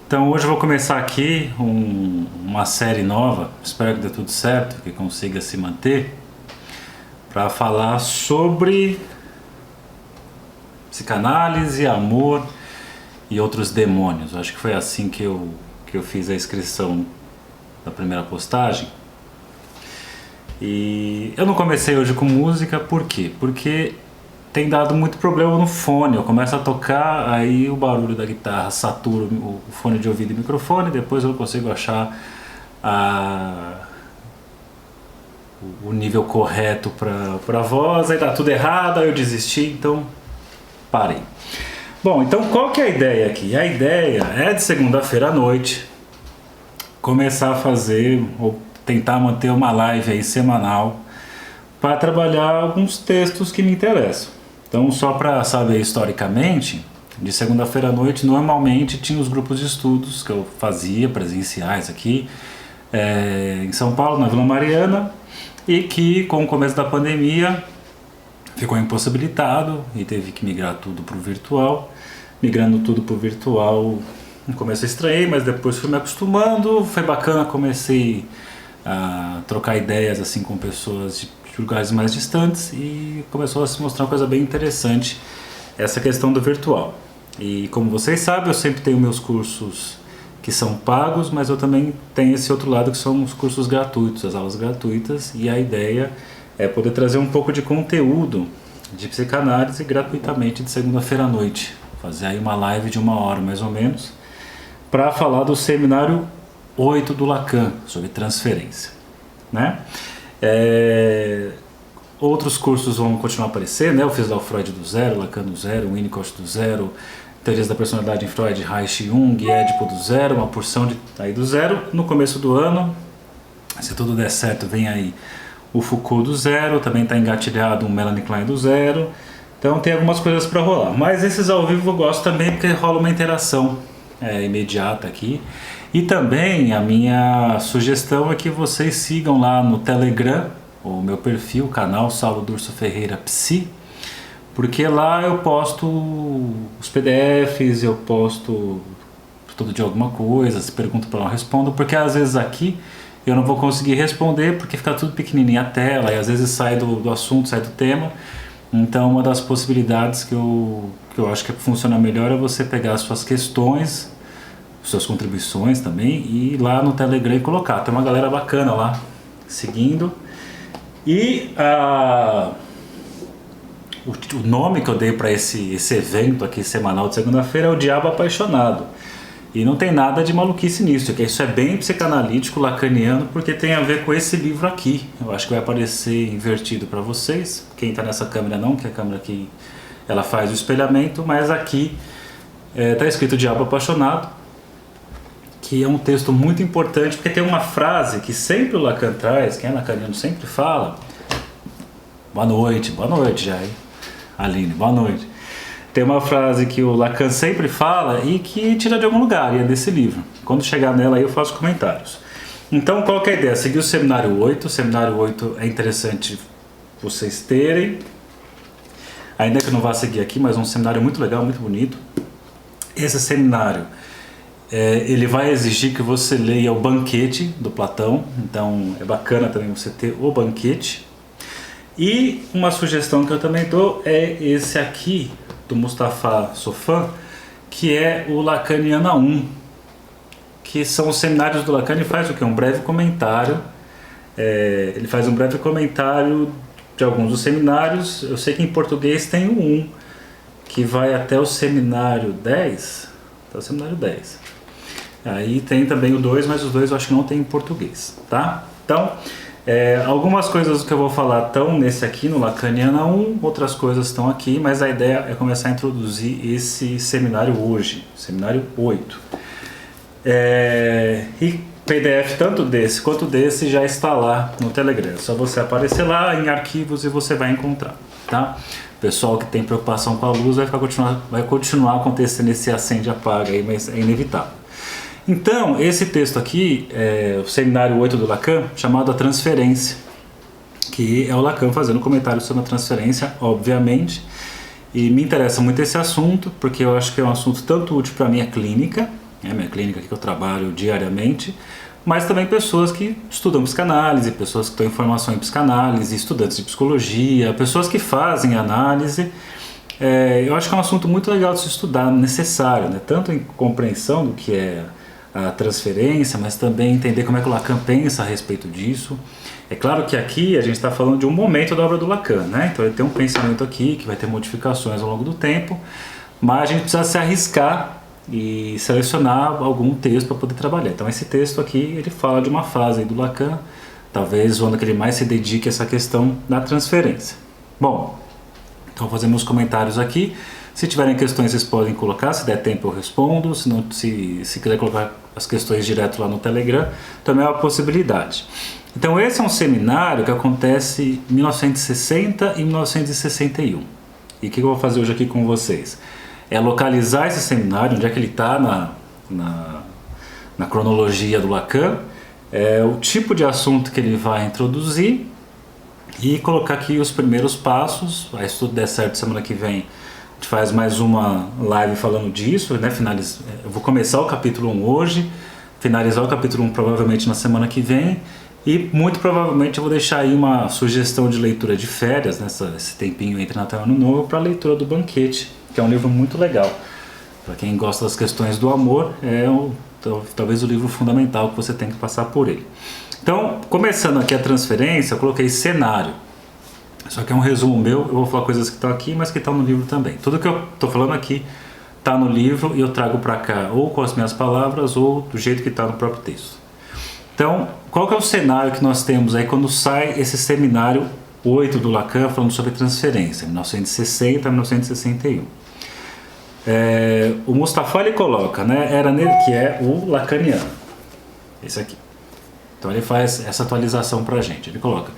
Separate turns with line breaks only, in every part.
Então hoje eu vou começar aqui uma série nova, espero que dê tudo certo, que consiga se manter, para falar sobre psicanálise, amor e outros demônios. Acho que foi assim que eu fiz a inscrição da primeira postagem. E eu não comecei hoje com música, por quê? Porque tem dado muito problema no fone. Eu começo a tocar, aí o barulho da guitarra satura o fone de ouvido e microfone, depois eu não consigo achar o nível correto para a voz, aí dá tudo errado, aí eu desisti, então parei. Bom, então qual que é a ideia aqui? A ideia é de segunda-feira à noite começar a fazer, ou tentar manter uma live aí semanal para trabalhar alguns textos que me interessam. Então, só para saber historicamente, de segunda-feira à noite normalmente tinha os grupos de estudos que eu fazia presenciais aqui em São Paulo, na Vila Mariana, e que com o começo da pandemia ficou impossibilitado e teve que migrar tudo para o virtual. Migrando tudo para o virtual, no começo eu estranhei, mas depois fui me acostumando, foi bacana, comecei a trocar ideias assim com pessoas de lugares mais distantes e começou a se mostrar uma coisa bem interessante essa questão do virtual. E como vocês sabem, eu sempre tenho meus cursos que são pagos, mas eu também tenho esse outro lado que são os cursos gratuitos, as aulas gratuitas, e a ideia é poder trazer um pouco de conteúdo de psicanálise gratuitamente de segunda-feira à noite, fazer aí uma live de 1 hora mais ou menos, para falar do seminário 8 do Lacan, sobre transferência, né? Outros cursos vão continuar a aparecer, né? Eu fiz lá o Freud do zero, Lacan do zero, Winnicott do zero, teorias da personalidade em Freud, Reich, Jung, Édipo do zero, uma porção aí do zero. No começo do ano, se tudo der certo, vem aí o Foucault do zero, também está engatilhado um Melanie Klein do zero. Então tem algumas coisas para rolar, mas esses ao vivo eu gosto também porque rola uma interação imediata aqui. E também a minha sugestão é que vocês sigam lá no Telegram o meu perfil, o canal Saulo Durso Ferreira Psi, porque lá eu posto os PDFs, eu posto todo dia alguma coisa, se pergunta para eu não respondo, porque às vezes aqui eu não vou conseguir responder porque fica tudo pequenininho a tela e às vezes sai do assunto, sai do tema. Então uma das possibilidades que eu acho que funciona melhor é você pegar as suas questões, suas contribuições também, e ir lá no Telegram e colocar. Tem uma galera bacana lá seguindo. E o nome que eu dei para esse evento aqui semanal de segunda-feira é o Diabo Apaixonado. E não tem nada de maluquice nisso, que isso é bem psicanalítico, lacaniano, porque tem a ver com esse livro aqui. Eu acho que vai aparecer invertido para vocês. Quem está nessa câmera não, que é a câmera que ela faz o espelhamento, mas aqui está escrito Diabo Apaixonado, que é um texto muito importante, porque tem uma frase que sempre o Lacan traz, quem é lacaniano sempre fala. Boa noite já, hein? Aline, boa noite. Tem uma frase que o Lacan sempre fala e que tira de algum lugar, e é desse livro. Quando chegar nela aí eu faço comentários. Então qual que é a ideia? Seguir o seminário 8, o seminário 8 é interessante vocês terem, ainda que eu não vá seguir aqui, mas é um seminário muito legal, muito bonito. Esse seminário ele vai exigir que você leia o Banquete do Platão, então é bacana também você ter o Banquete. E uma sugestão que eu também dou é esse aqui, do Mustafa Sofan, que é o Lacaniana 1, que são os seminários do Lacan. Ele faz o quê? Um breve comentário, ele faz um breve comentário de alguns dos seminários. Eu sei que em português tem o 1, que vai até o seminário 10, até o seminário 10. Aí tem também o 2, mas os 2 eu acho que não tem em português, tá? Então, algumas coisas que eu vou falar estão nesse aqui, no Lacaniana 1, outras coisas estão aqui, mas a ideia é começar a introduzir esse seminário hoje, seminário 8. E PDF tanto desse quanto desse já está lá no Telegram, é só você aparecer lá em arquivos e você vai encontrar, tá? O pessoal que tem preocupação com a luz vai continuar acontecendo esse acende e apaga aí, mas é inevitável. Então, esse texto aqui é o seminário 8 do Lacan, chamado A Transferência, que é o Lacan fazendo um comentário sobre a transferência, obviamente, e me interessa muito esse assunto, porque eu acho que é um assunto tanto útil para a minha clínica, é a minha clínica aqui que eu trabalho diariamente, mas também pessoas que estudam psicanálise, pessoas que estão em formação em psicanálise, estudantes de psicologia, pessoas que fazem análise. Eu acho que é um assunto muito legal de se estudar, necessário, né? Tanto em compreensão do que é a transferência, mas também entender como é que o Lacan pensa a respeito disso. É claro que aqui a gente está falando de um momento da obra do Lacan, né? Então ele tem um pensamento aqui que vai ter modificações ao longo do tempo, mas a gente precisa se arriscar e selecionar algum texto para poder trabalhar. Então esse texto aqui, ele fala de uma fase aí do Lacan, talvez o ano que ele mais se dedique a essa questão da transferência. Bom, então fazer meus comentários aqui. Se tiverem questões vocês podem colocar, se der tempo eu respondo, se quiser colocar as questões direto lá no Telegram, também é uma possibilidade. Então esse é um seminário que acontece em 1960 e 1961. E o que eu vou fazer hoje aqui com vocês? É localizar esse seminário, onde é que ele está na cronologia do Lacan, o tipo de assunto que ele vai introduzir e colocar aqui os primeiros passos. Aí se tudo der certo, semana que vem a gente faz mais uma live falando disso, né? Eu vou começar o capítulo 1 hoje, finalizar o capítulo 1 provavelmente na semana que vem, e muito provavelmente eu vou deixar aí uma sugestão de leitura de férias, esse tempinho entre Natal e Ano Novo, para a leitura do Banquete, que é um livro muito legal. Para quem gosta das questões do amor, talvez o livro fundamental que você tem que passar por ele. Então, começando aqui a transferência, eu coloquei cenário. Só que é um resumo meu, eu vou falar coisas que estão aqui, mas que estão no livro também. Tudo que eu estou falando aqui está no livro e eu trago para cá ou com as minhas palavras ou do jeito que está no próprio texto. Então, qual que é o cenário que nós temos aí quando sai esse seminário 8 do Lacan falando sobre transferência, 1960 a 1961? O Mustafa ele coloca, né, era nele que é o lacaniano, esse aqui. Então ele faz essa atualização para a gente. Ele coloca: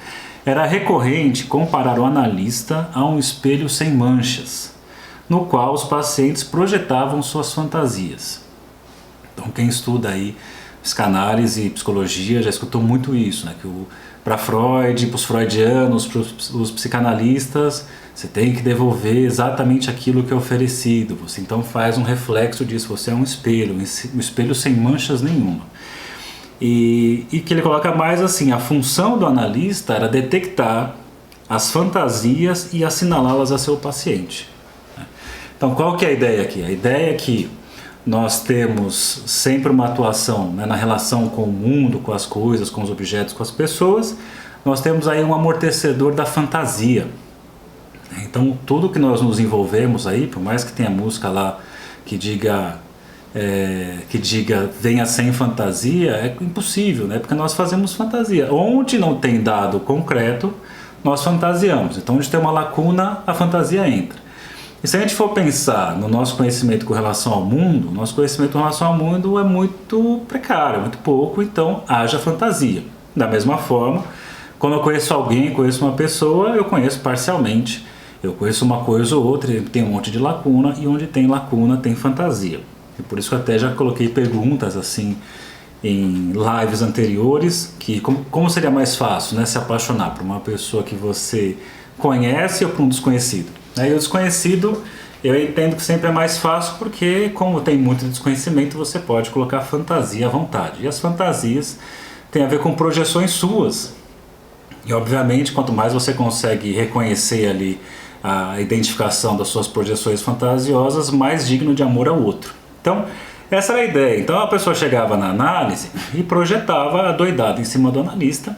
era recorrente comparar o analista a um espelho sem manchas, no qual os pacientes projetavam suas fantasias. Então quem estuda aí psicanálise e psicologia já escutou muito isso, né? Que para Freud, para os freudianos, para os psicanalistas, você tem que devolver exatamente aquilo que é oferecido. Você então faz um reflexo disso, você é um espelho sem manchas nenhuma. E que ele coloca mais assim: a função do analista era detectar as fantasias e assinalá-las a seu paciente. Então qual que é a ideia aqui? A ideia é que nós temos sempre uma atuação, né, na relação com o mundo, com as coisas, com os objetos, com as pessoas. Nós temos aí um amortecedor da fantasia. Então tudo que nós nos envolvemos aí, por mais que tenha música lá que diga venha sem fantasia, é impossível, né? Porque nós fazemos fantasia. Onde não tem dado concreto, nós fantasiamos. Então onde tem uma lacuna, a fantasia entra. E se a gente for pensar no nosso conhecimento com relação ao mundo, nosso conhecimento com relação ao mundo é muito precário, é muito pouco, então haja fantasia. Da mesma forma, quando eu conheço alguém, conheço uma pessoa, eu conheço parcialmente. Eu conheço uma coisa ou outra, tem um monte de lacuna, e onde tem lacuna tem fantasia. E por isso que eu até já coloquei perguntas assim em lives anteriores, que como seria mais fácil, né, se apaixonar por uma pessoa que você conhece ou por um desconhecido? Aí o desconhecido, eu entendo que sempre é mais fácil, porque como tem muito desconhecimento, você pode colocar fantasia à vontade. E as fantasias têm a ver com projeções suas. E obviamente, quanto mais você consegue reconhecer ali a identificação das suas projeções fantasiosas, mais digno de amor é o outro. Então, essa era a ideia. Então a pessoa chegava na análise e projetava a doidada em cima do analista,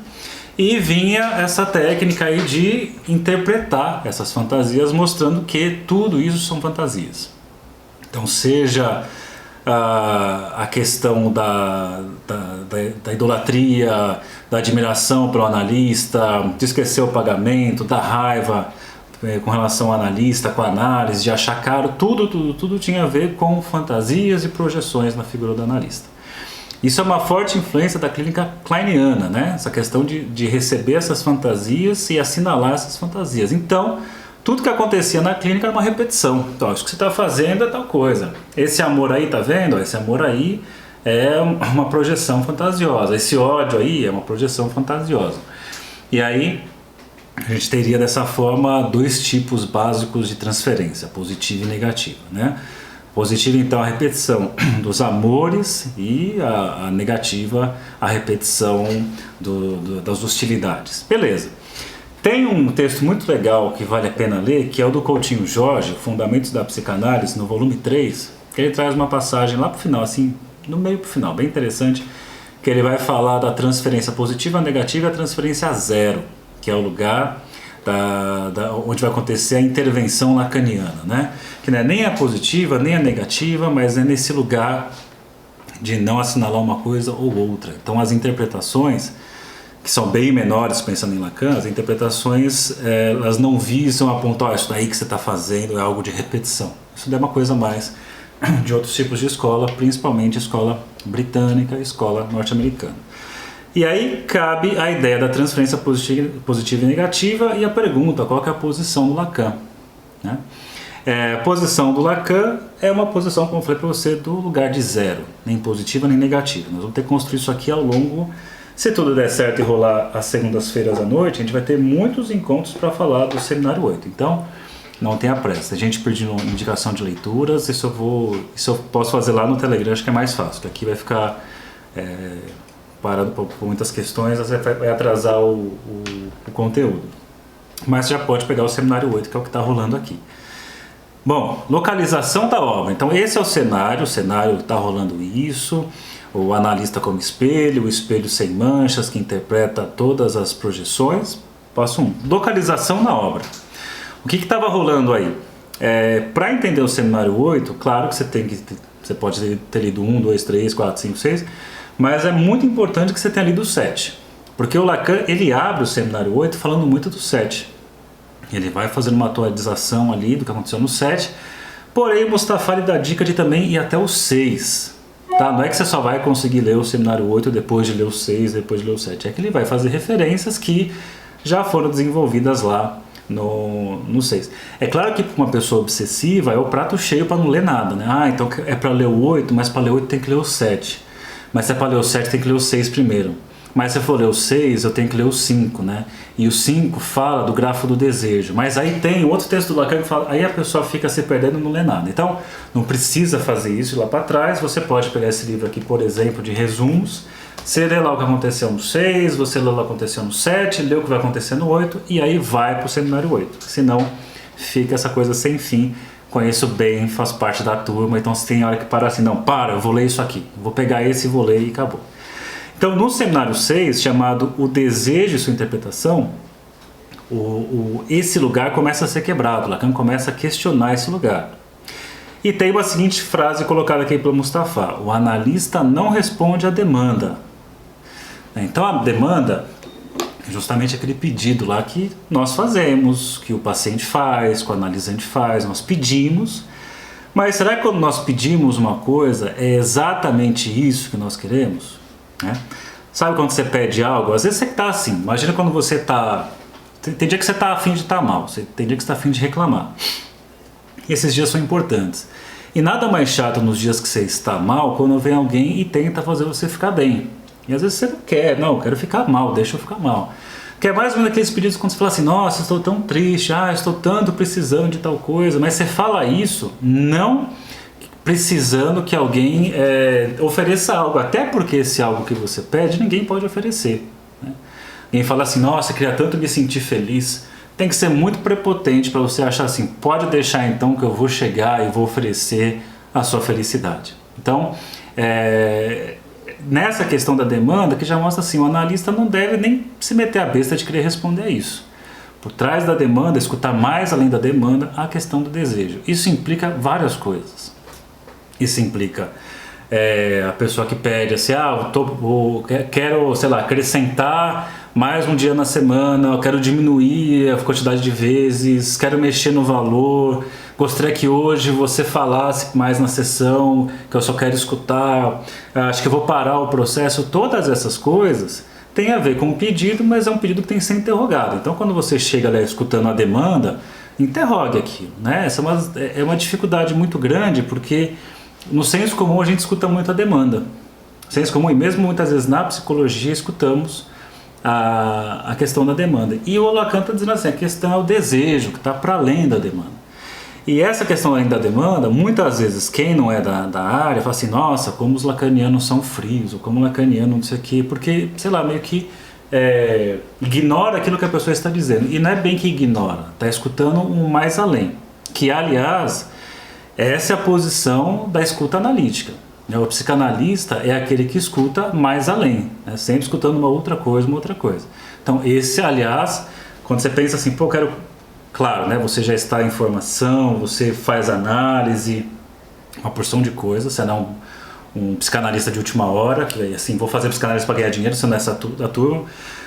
e vinha essa técnica aí de interpretar essas fantasias, mostrando que tudo isso são fantasias. Então seja a questão da idolatria, da admiração pelo analista, de esquecer o pagamento, da raiva com relação ao analista, com a análise, de achar caro, tudo tinha a ver com fantasias e projeções na figura do analista. Isso é uma forte influência da clínica kleiniana, né? Essa questão de receber essas fantasias e assinalar essas fantasias. Então, tudo que acontecia na clínica era uma repetição. Então, isso que você está fazendo é tal coisa. Esse amor aí, tá vendo? Esse amor aí é uma projeção fantasiosa. Esse ódio aí é uma projeção fantasiosa. E aí, a gente teria dessa forma dois tipos básicos de transferência, positiva e negativa, né? Positiva, então, a repetição dos amores e a negativa, a repetição das hostilidades. Beleza. Tem um texto muito legal que vale a pena ler, que é o do Coutinho Jorge, Fundamentos da Psicanálise, no volume 3, que ele traz uma passagem lá pro final, assim, no meio pro final, bem interessante, que ele vai falar da transferência positiva, negativa e a transferência zero, que é o lugar onde vai acontecer a intervenção lacaniana, né? Que não é nem a positiva, nem a negativa, mas é nesse lugar de não assinalar uma coisa ou outra. Então as interpretações, que são bem menores pensando em Lacan, as interpretações elas não visam apontar isso daí que você está fazendo é algo de repetição. Isso é uma coisa mais de outros tipos de escola, principalmente escola britânica e escola norte-americana. E aí cabe a ideia da transferência positiva e negativa e a pergunta, qual que é a posição do Lacan, né? A posição do Lacan é uma posição, como eu falei para você, do lugar de zero, nem positiva nem negativa. Nós vamos ter que construir isso aqui ao longo, se tudo der certo e rolar às segundas-feiras à noite, a gente vai ter muitos encontros para falar do Seminário 8. Então, não tenha pressa. A gente pediu indicação de leituras, isso eu posso fazer lá no Telegram, acho que é mais fácil, que aqui vai ficar parado por muitas questões, vai atrasar o conteúdo. Mas já pode pegar o Seminário 8, que é o que está rolando aqui. Bom, localização da obra. Então esse é o cenário está rolando isso, o analista como espelho, o espelho sem manchas, que interpreta todas as projeções. Passo 1. Localização na obra. O que estava rolando aí? Para entender o Seminário 8, claro que você pode ter lido 1, 2, 3, 4, 5, 6, mas é muito importante que você tenha lido o 7, porque o Lacan ele abre o Seminário 8 falando muito do 7. Ele vai fazendo uma atualização ali do que aconteceu no 7, porém o Mustafa lhe dá dica de também ir até o 6. Tá? Não é que você só vai conseguir ler o Seminário 8 depois de ler o 6, depois de ler o 7. É que ele vai fazer referências que já foram desenvolvidas lá no 6. É claro que para uma pessoa obsessiva é o prato cheio para não ler nada, né? Então é para ler o 8, mas para ler o 8 tem que ler o 7. Mas se é para ler o 7 tem que ler o 6 primeiro. Mas se eu for ler o 6, eu tenho que ler o 5, né? E o 5 fala do grafo do desejo. Mas aí tem outro texto do Lacan que fala, aí a pessoa fica se perdendo e não lê nada. Então, não precisa fazer isso lá para trás. Você pode pegar esse livro aqui, por exemplo, de resumos. Você lê lá o que aconteceu no 6, você lê lá o que aconteceu no 7, lê o que vai acontecer no 8, e aí vai para o Seminário 8. Senão, fica essa coisa sem fim. Conheço bem, faço parte da turma, então você tem hora que parar assim, não, para, eu vou ler isso aqui. Vou pegar esse, vou ler e acabou. Então, no Seminário 6, chamado O Desejo e Sua Interpretação, esse lugar começa a ser quebrado. Lacan começa a questionar esse lugar. E tem uma seguinte frase colocada aqui pelo Mustafa: o analista não responde à demanda. Então, a demanda é justamente aquele pedido lá que nós fazemos, que o paciente faz, que o analisante faz, nós pedimos. Mas será que quando nós pedimos uma coisa, é exatamente isso que nós queremos? Sabe quando você pede algo? Às vezes você está assim, imagina quando você está... Tem dia que você está afim de estar mal, tem dia que você está afim de reclamar. E esses dias são importantes. E nada mais chato nos dias que você está mal, quando vem alguém e tenta fazer você ficar bem. E às vezes você não quer, não, eu quero ficar mal, deixa eu ficar mal. Que é mais ou menos aqueles pedidos quando você fala assim, nossa, estou tão triste, estou tanto precisando de tal coisa. Mas você fala isso, não precisando que alguém ofereça algo, até porque esse algo que você pede ninguém pode oferecer, né? Alguém fala assim, nossa, eu queria tanto me sentir feliz. Tem que ser muito prepotente para você achar assim, pode deixar então que eu vou chegar e vou oferecer a sua felicidade. Então, nessa questão da demanda, que já mostra assim, o analista não deve nem se meter a besta de querer responder a isso. Por trás da demanda, escutar mais além da demanda, a questão do desejo. Isso implica várias coisas. Isso implica a pessoa que pede assim, quero, sei lá, acrescentar mais um dia na semana, eu quero diminuir a quantidade de vezes, quero mexer no valor, gostaria que hoje você falasse mais na sessão, que eu só quero escutar, acho que eu vou parar o processo. Todas essas coisas têm a ver com o pedido, mas é um pedido que tem que ser interrogado. Então quando você chega lá escutando a demanda, interrogue aquilo, né? Essa é uma dificuldade muito grande, porque no senso comum a gente escuta muito a demanda. Senso comum, e mesmo muitas vezes na psicologia escutamos a questão da demanda. E o Lacan está dizendo assim, a questão é o desejo, que está para além da demanda. E essa questão ainda da demanda, muitas vezes quem não é da área fala assim, nossa, como os lacanianos são frios, ou como o lacaniano não sei o quê, porque, sei lá, meio que ignora aquilo que a pessoa está dizendo. E não é bem que ignora, está escutando um mais além, que aliás, essa é a posição da escuta analítica. O psicanalista é aquele que escuta mais além, né? Sempre escutando uma outra coisa. Então esse, aliás, quando você pensa assim, pô, claro, né, você já está em formação, você faz análise, uma porção de coisas, você não é um psicanalista de última hora, que assim, vou fazer psicanálise para ganhar dinheiro, você não é essa da turma,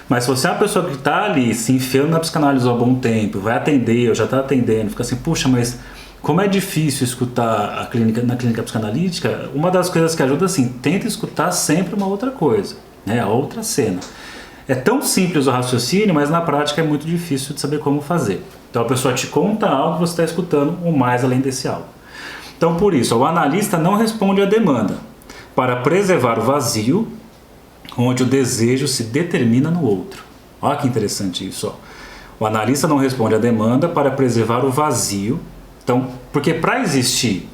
mas se você é uma pessoa que está ali se enfiando na psicanálise há um bom tempo, vai atender, ou já está atendendo, fica assim, puxa, mas como é difícil escutar na clínica psicanalítica, uma das coisas que ajuda assim, tenta escutar sempre uma outra coisa, né, a outra cena. É tão simples o raciocínio, mas na prática é muito difícil de saber como fazer. Então a pessoa te conta algo, você está escutando o mais além desse algo. Então por isso, o analista não responde à demanda para preservar o vazio, onde o desejo se determina no outro. Olha que interessante isso. Ó. O analista não responde à demanda para preservar o vazio. Então, porque para existir,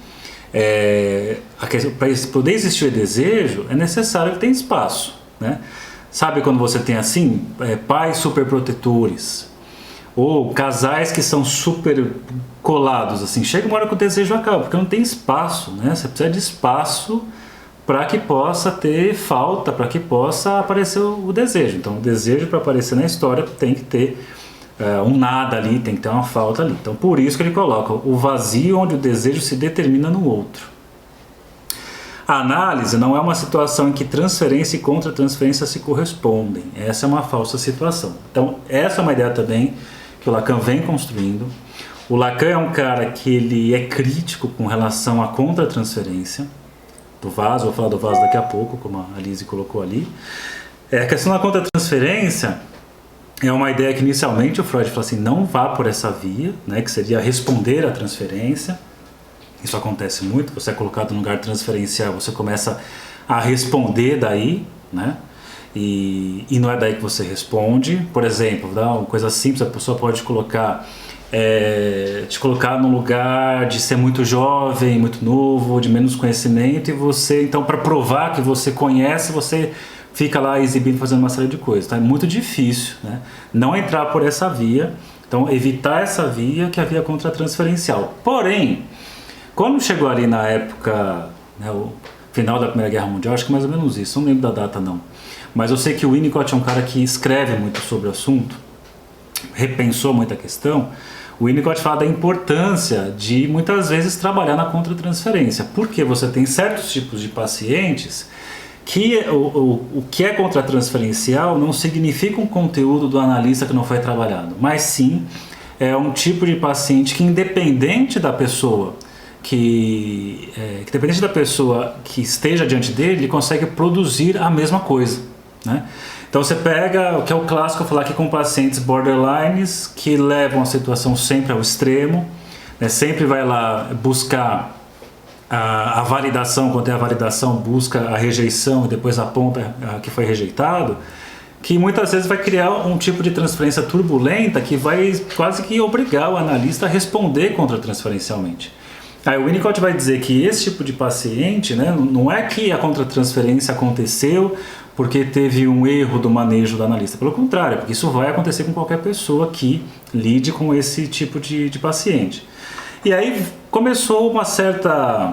para poder existir o desejo, é necessário que tenha espaço, né? Sabe quando você tem assim, pais superprotetores, ou casais que são super colados, assim, chega uma hora que o desejo acaba, porque não tem espaço, né? Você precisa de espaço para que possa ter falta, para que possa aparecer o desejo. Então o desejo, para aparecer na história, tem que ter um nada ali, tem que ter uma falta ali. Então por isso que ele coloca o vazio onde o desejo se determina no outro. A análise não é uma situação em que transferência e contra-transferência se correspondem. Essa é uma falsa situação. Então essa é uma ideia também que o Lacan vem construindo. O Lacan é um cara que ele é crítico com relação à contra-transferência do vaso, vou falar do vaso daqui a pouco, como a Lise colocou ali. A questão da contra-transferência é uma ideia que inicialmente o Freud falou assim, não vá por essa via, né, que seria responder à transferência. Isso acontece muito, você é colocado no lugar transferencial, você começa a responder daí, né? E não é daí que você responde. Por exemplo, dá uma coisa simples, a pessoa pode te colocar no lugar de ser muito jovem, muito novo, de menos conhecimento, e você, então, para provar que você conhece, você fica lá exibindo, fazendo uma série de coisas. Então é muito difícil, né? Não entrar por essa via, então evitar essa via, que é a via contra-transferencial. Porém, quando chegou ali na época, né, o final da Primeira Guerra Mundial, acho que mais ou menos isso, não lembro da data não, mas eu sei que o Winnicott é um cara que escreve muito sobre o assunto, repensou muita questão. O Winnicott fala da importância de muitas vezes trabalhar na contra-transferência, porque você tem certos tipos de pacientes que o que é contra-transferencial não significa um conteúdo do analista que não foi trabalhado, mas sim é um tipo de paciente que, independente da pessoa que esteja diante dele, ele consegue produzir a mesma coisa, né? Então você pega o que é o clássico, falar aqui com pacientes borderlines que levam a situação sempre ao extremo, né? Sempre vai lá buscar a validação, quando tem a validação, busca a rejeição e depois aponta que foi rejeitado, que muitas vezes vai criar um tipo de transferência turbulenta que vai quase que obrigar o analista a responder contra-transferencialmente. Aí o Winnicott vai dizer que esse tipo de paciente, né, não é que a contra-transferência aconteceu porque teve um erro do manejo do analista, pelo contrário, porque isso vai acontecer com qualquer pessoa que lide com esse tipo de paciente. E aí começou uma certa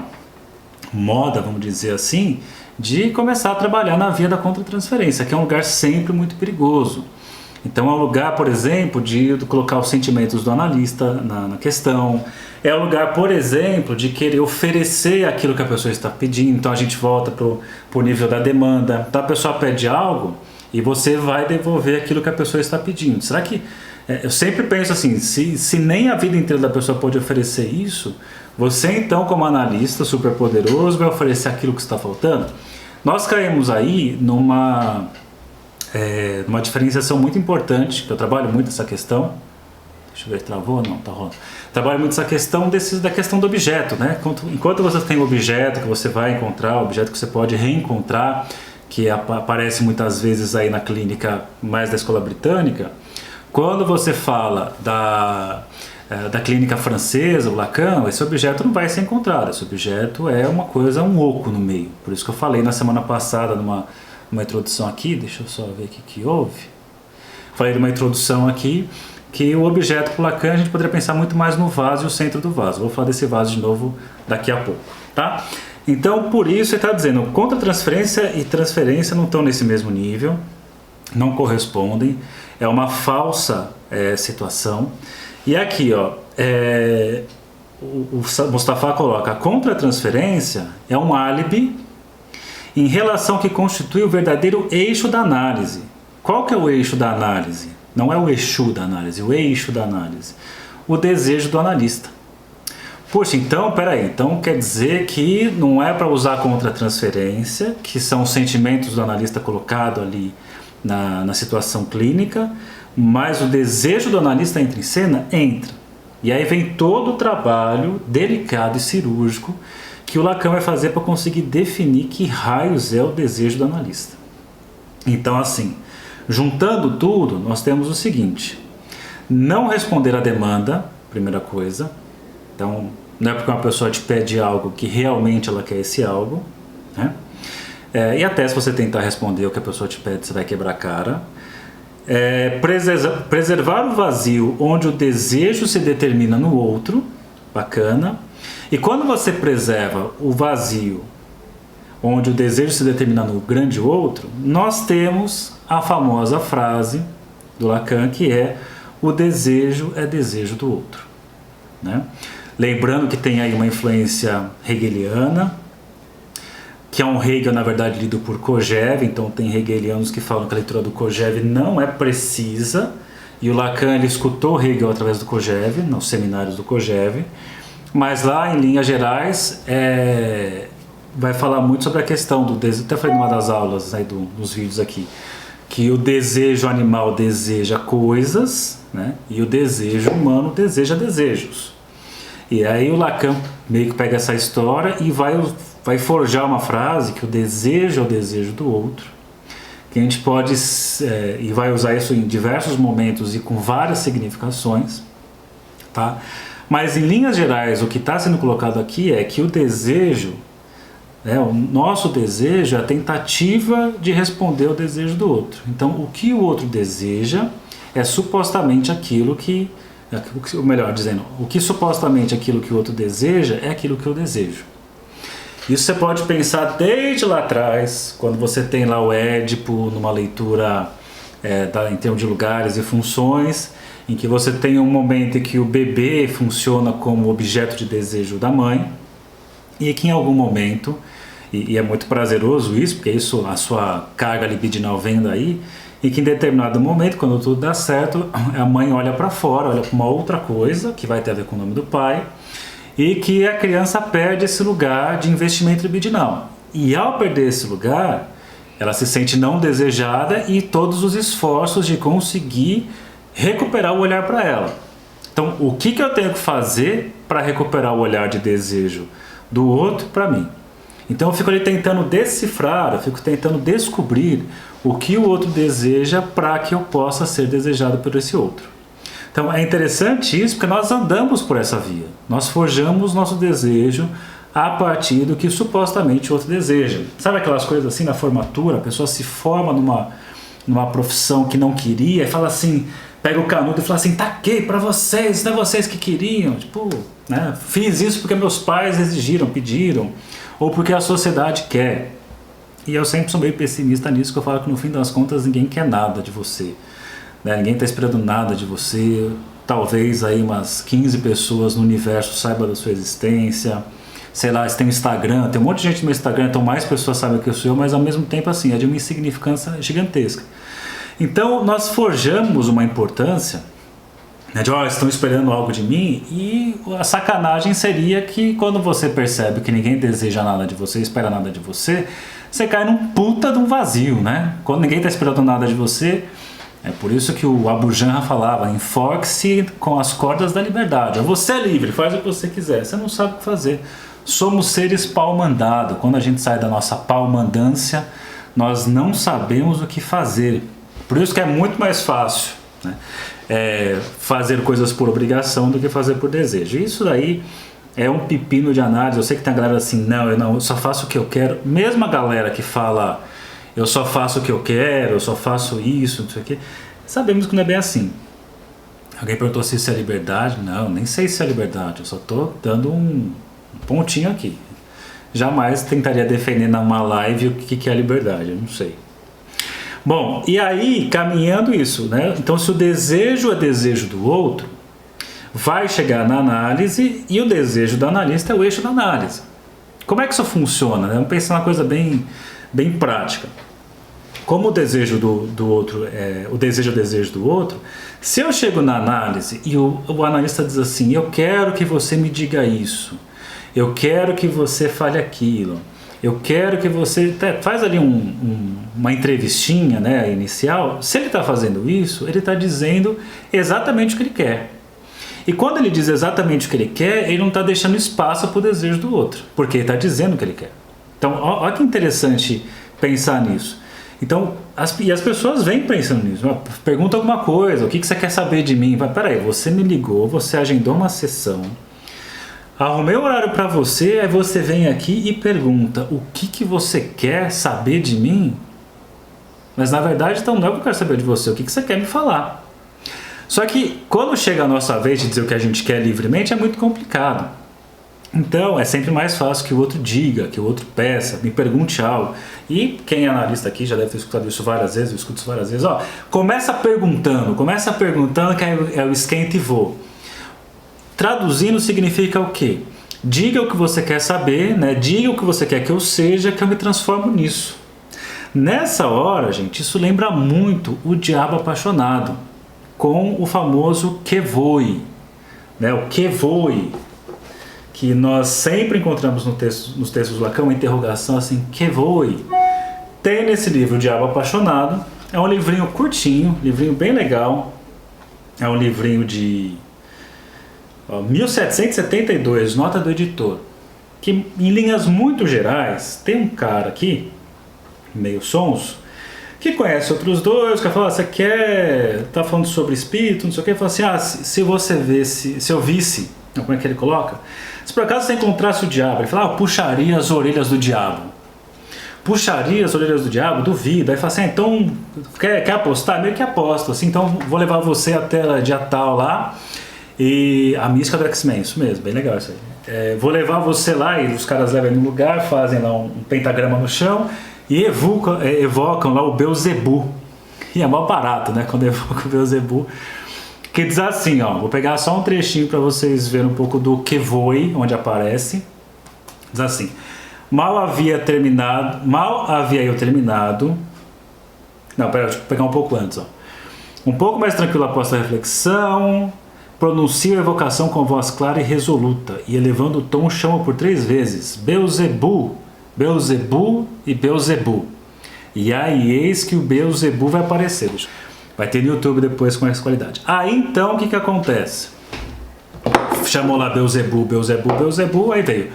moda, vamos dizer assim, de começar a trabalhar na via da contra-transferência, que é um lugar sempre muito perigoso. Então é um lugar, por exemplo, de colocar os sentimentos do analista na questão. É um lugar, por exemplo, de querer oferecer aquilo que a pessoa está pedindo. Então a gente volta para o nível da demanda. Então a pessoa pede algo e você vai devolver aquilo que a pessoa está pedindo. Será que... eu sempre penso assim, se nem a vida inteira da pessoa pode oferecer isso, você então, como analista super poderoso, vai oferecer aquilo que está faltando? Nós caímos aí numa diferenciação muito importante, que eu trabalho muito essa questão. Deixa eu ver, travou? Não, tá rolando. Trabalho muito essa questão da questão do objeto, né? Enquanto você tem o objeto que você vai encontrar, o objeto que você pode reencontrar, que aparece muitas vezes aí na clínica mais da escola britânica, quando você fala
da clínica francesa, o Lacan, esse objeto não vai ser encontrado. Esse objeto é uma coisa, um oco no meio. Por isso que eu falei na semana passada, numa introdução aqui, deixa eu só ver o que houve. Falei numa introdução aqui, que o objeto para o Lacan a gente poderia pensar muito mais no vaso e o centro do vaso. Vou falar desse vaso de novo daqui a pouco, tá? Então, por isso ele está dizendo, contra-transferência e transferência não estão nesse mesmo nível, não correspondem, é uma falsa situação. E aqui, ó, o Mustafa coloca, a contra-transferência é um álibi em relação que constitui o verdadeiro eixo da análise. Qual que é o eixo da análise? Não é o eixo da análise, o eixo da análise. O desejo do analista. Poxa, então, peraí, então quer dizer que não é para usar contra-transferência, que são os sentimentos do analista colocado ali na situação clínica, mas o desejo do analista entra em cena? Entra. E aí vem todo o trabalho delicado e cirúrgico que o Lacan vai fazer para conseguir definir que raios é o desejo do analista. Então, assim, juntando tudo, nós temos o seguinte: não responder à demanda, primeira coisa. Então, não é porque uma pessoa te pede algo que realmente ela quer esse algo, né? E até se você tentar responder o que a pessoa te pede, você vai quebrar a cara. Preservar o vazio onde o desejo se determina no outro, bacana. E quando você preserva o vazio onde o desejo se determina no grande outro, nós temos a famosa frase do Lacan, que é: o desejo é desejo do outro, né? Lembrando que tem aí uma influência hegeliana, que é um Hegel, na verdade, lido por Kojève. Então tem hegelianos que falam que a leitura do Kojève não é precisa, e o Lacan ele escutou Hegel através do Kojève, nos seminários do Kojève, mas lá em linhas gerais vai falar muito sobre a questão do desejo. Até falei numa das aulas aí dos vídeos aqui, que o desejo animal deseja coisas, né? E o desejo humano deseja desejos. E aí o Lacan meio que pega essa história e vai forjar uma frase que o desejo é o desejo do outro, que a gente pode, e vai usar isso em diversos momentos e com várias significações, tá? Mas em linhas gerais o que está sendo colocado aqui é que o desejo, o nosso desejo é a tentativa de responder ao desejo do outro. Então o que o outro deseja é supostamente aquilo que, ou melhor dizendo, o que supostamente aquilo que o outro deseja é aquilo que eu desejo. Isso você pode pensar desde lá atrás, quando você tem lá o Édipo numa leitura em termos de lugares e funções, em que você tem um momento em que o bebê funciona como objeto de desejo da mãe, e que em algum momento, e é muito prazeroso isso, porque isso, a sua carga libidinal vem daí, e que em determinado momento, quando tudo dá certo, a mãe olha para fora, olha para uma outra coisa, que vai ter a ver com o nome do pai, e que a criança perde esse lugar de investimento libidinal. E ao perder esse lugar, ela se sente não desejada e todos os esforços de conseguir recuperar o olhar para ela. Então, o que eu tenho que fazer para recuperar o olhar de desejo do outro para mim? Então eu fico ali tentando decifrar, eu fico tentando descobrir o que o outro deseja para que eu possa ser desejado por esse outro. Então é interessante isso, porque nós andamos por essa via. Nós forjamos nosso desejo a partir do que supostamente o outro deseja. Sabe aquelas coisas assim na formatura, a pessoa se forma numa profissão que não queria e fala assim, pega o canudo e fala assim, taquei para vocês, não é vocês que queriam. Tipo, né, fiz isso porque meus pais exigiram, pediram, ou porque a sociedade quer. E eu sempre sou meio pessimista nisso, que eu falo que no fim das contas ninguém quer nada de você, né? Ninguém está esperando nada de você. Talvez aí umas 15 pessoas no universo saibam da sua existência. Sei lá, você tem um Instagram, tem um monte de gente no meu Instagram, então mais pessoas sabem que eu sou eu, mas ao mesmo tempo assim, é de uma insignificância gigantesca. Então nós forjamos uma importância, né, de estão esperando algo de mim, e a sacanagem seria que quando você percebe que ninguém deseja nada de você, espera nada de você, você cai num puta de um vazio, né? Quando ninguém está esperando nada de você, é por isso que o Abu Janra falava, enfoque-se com as cordas da liberdade. Você é livre, faz o que você quiser, você não sabe o que fazer. Somos seres pau-mandado. Quando a gente sai da nossa pau-mandância, nós não sabemos o que fazer. Por isso que é muito mais fácil, né?
fazer coisas por obrigação do que fazer por desejo. Isso daí é um pepino de análise. Eu sei que tem a galera assim, não, eu só faço o que eu quero. Mesmo a galera que fala, eu só faço o que eu quero, eu só faço isso, não sei o quê. Sabemos que não é bem assim. Alguém perguntou se isso é liberdade. Não, nem sei se é liberdade. Eu só estou dando um pontinho aqui. Jamais tentaria defender numa live o que é liberdade, eu não sei. Bom, e aí, caminhando isso, né? Então, se o desejo é desejo do outro, vai chegar na análise e o desejo do analista é o eixo da análise. Como é que isso funciona, né? Vamos pensar uma coisa bem prática. Como o desejo do outro o desejo do outro, se eu chego na análise e o analista diz assim, eu quero que você me diga isso, eu quero que você fale aquilo, eu quero que você faz ali uma entrevistinha, né, inicial. Se ele está fazendo isso, ele está dizendo exatamente o que ele quer. E quando ele diz exatamente o que ele quer, ele não está deixando espaço para o desejo do outro, porque ele está dizendo o que ele quer. Então, olha que interessante pensar nisso. Então, as pessoas vêm pensando nisso. Pergunta alguma coisa, o que você quer saber de mim? Peraí, você me ligou, você agendou uma sessão, arrumei o horário para você, aí você vem aqui e pergunta o que você quer saber de mim? Mas na verdade, então, não é o que eu quero saber de você, o que você quer me falar. Só que quando chega a nossa vez de dizer o que a gente quer livremente, é muito complicado. Então, é sempre mais fácil que o outro diga, que o outro peça, me pergunte algo. E quem é analista aqui já deve ter escutado isso várias vezes, eu escuto isso várias vezes. Ó, começa perguntando que é o esquenta e voa. Traduzindo significa o quê? Diga o que você quer saber, né? Diga o que você quer que eu seja, que eu me transformo nisso. Nessa hora, gente, isso lembra muito o Diabo Apaixonado, com o famoso que voe, né? O que voe, que nós sempre encontramos nos textos do Lacan, uma interrogação assim, que voe. Tem nesse livro O Diabo Apaixonado, é um livrinho curtinho, livrinho bem legal, é um livrinho de 1772, nota do editor, que em linhas muito gerais, tem um cara aqui, meio sonso, que conhece outros dois, que fala, você quer, tá falando sobre espírito, não sei o que, fala assim, se eu visse, como é que ele coloca? Se por acaso você encontrasse o diabo, ele fala, eu puxaria as orelhas do diabo. Puxaria as orelhas do diabo? Duvido. Aí fala assim, então, quer apostar? Meio que aposto, assim, então vou levar você até dia tal lá, e a mística do X-Men, isso mesmo, bem legal isso aí. Vou levar você lá, e os caras levam ele no lugar, fazem lá um pentagrama no chão, e evocam lá o Beelzebub. E é mó barato, né, quando evoca o Beelzebub. Que diz assim, ó, vou pegar só um trechinho para vocês verem um pouco do que voe, onde aparece. Diz assim, mal havia eu terminado. Não, pera, deixa eu pegar um pouco antes, ó. Um pouco mais tranquilo após a reflexão, pronuncio a evocação com voz clara e resoluta, e elevando o tom chamo por 3 vezes, Beelzebub, Beelzebub e Beelzebub. E aí eis que o Beelzebub vai aparecer. Vai ter no YouTube depois com essa qualidade. Aí então o que acontece? Chamou lá Beelzebub, Beelzebub, Beelzebub, aí veio.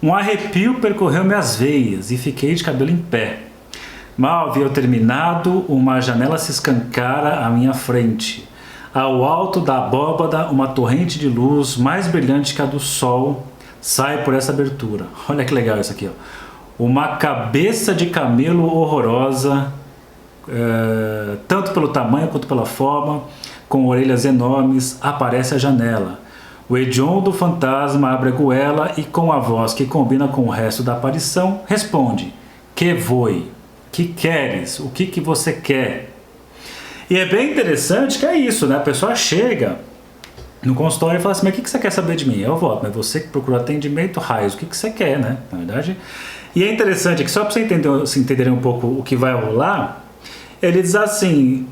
Um arrepio percorreu minhas veias e fiquei de cabelo em pé. Mal havia eu terminado, uma janela se escancara à minha frente. Ao alto da abóbada, uma torrente de luz mais brilhante que a do sol sai por essa abertura. Olha que legal isso aqui, ó. Uma cabeça de camelo horrorosa, tanto pelo tamanho quanto pela forma, com orelhas enormes, aparece à janela. O hediondo fantasma abre a goela e, com a voz que combina com o resto da aparição, responde: que voe? Que queres? O que você quer? E é bem interessante que é isso, né? A pessoa chega no consultório e fala assim, mas o que você quer saber de mim? Eu volto, mas você que procura atendimento, raios, o que você quer, né? Na verdade. E é interessante que só para vocês entenderem um pouco o que vai rolar, ele diz assim,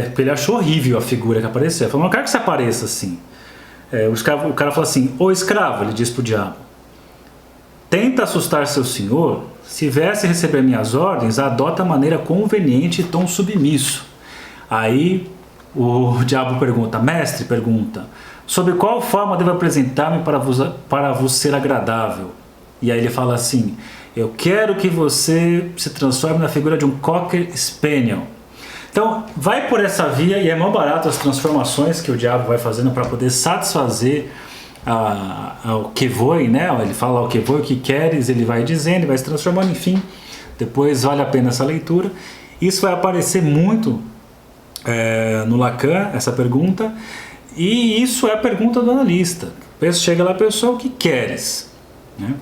porque ele achou horrível a figura que apareceu. Ele falou, não quero que você apareça assim. O cara fala assim, ô escravo, ele diz pro diabo, tenta assustar seu senhor, se viesse receber minhas ordens, adota a maneira conveniente e tom submisso. Aí o diabo pergunta, mestre, sobre qual forma devo apresentar-me para vos ser agradável? E aí ele fala assim, eu quero que você se transforme na figura de um Cocker Spaniel.
Então, vai por essa via e é mó barato as transformações que o diabo vai fazendo para poder satisfazer o que foi, né? Ele fala o que foi, o que queres, ele vai dizendo, vai se transformando, enfim. Depois vale a pena essa leitura. Isso vai aparecer muito no Lacan, essa pergunta, e isso é a pergunta do analista. Chega lá a pessoa, o que queres? Né?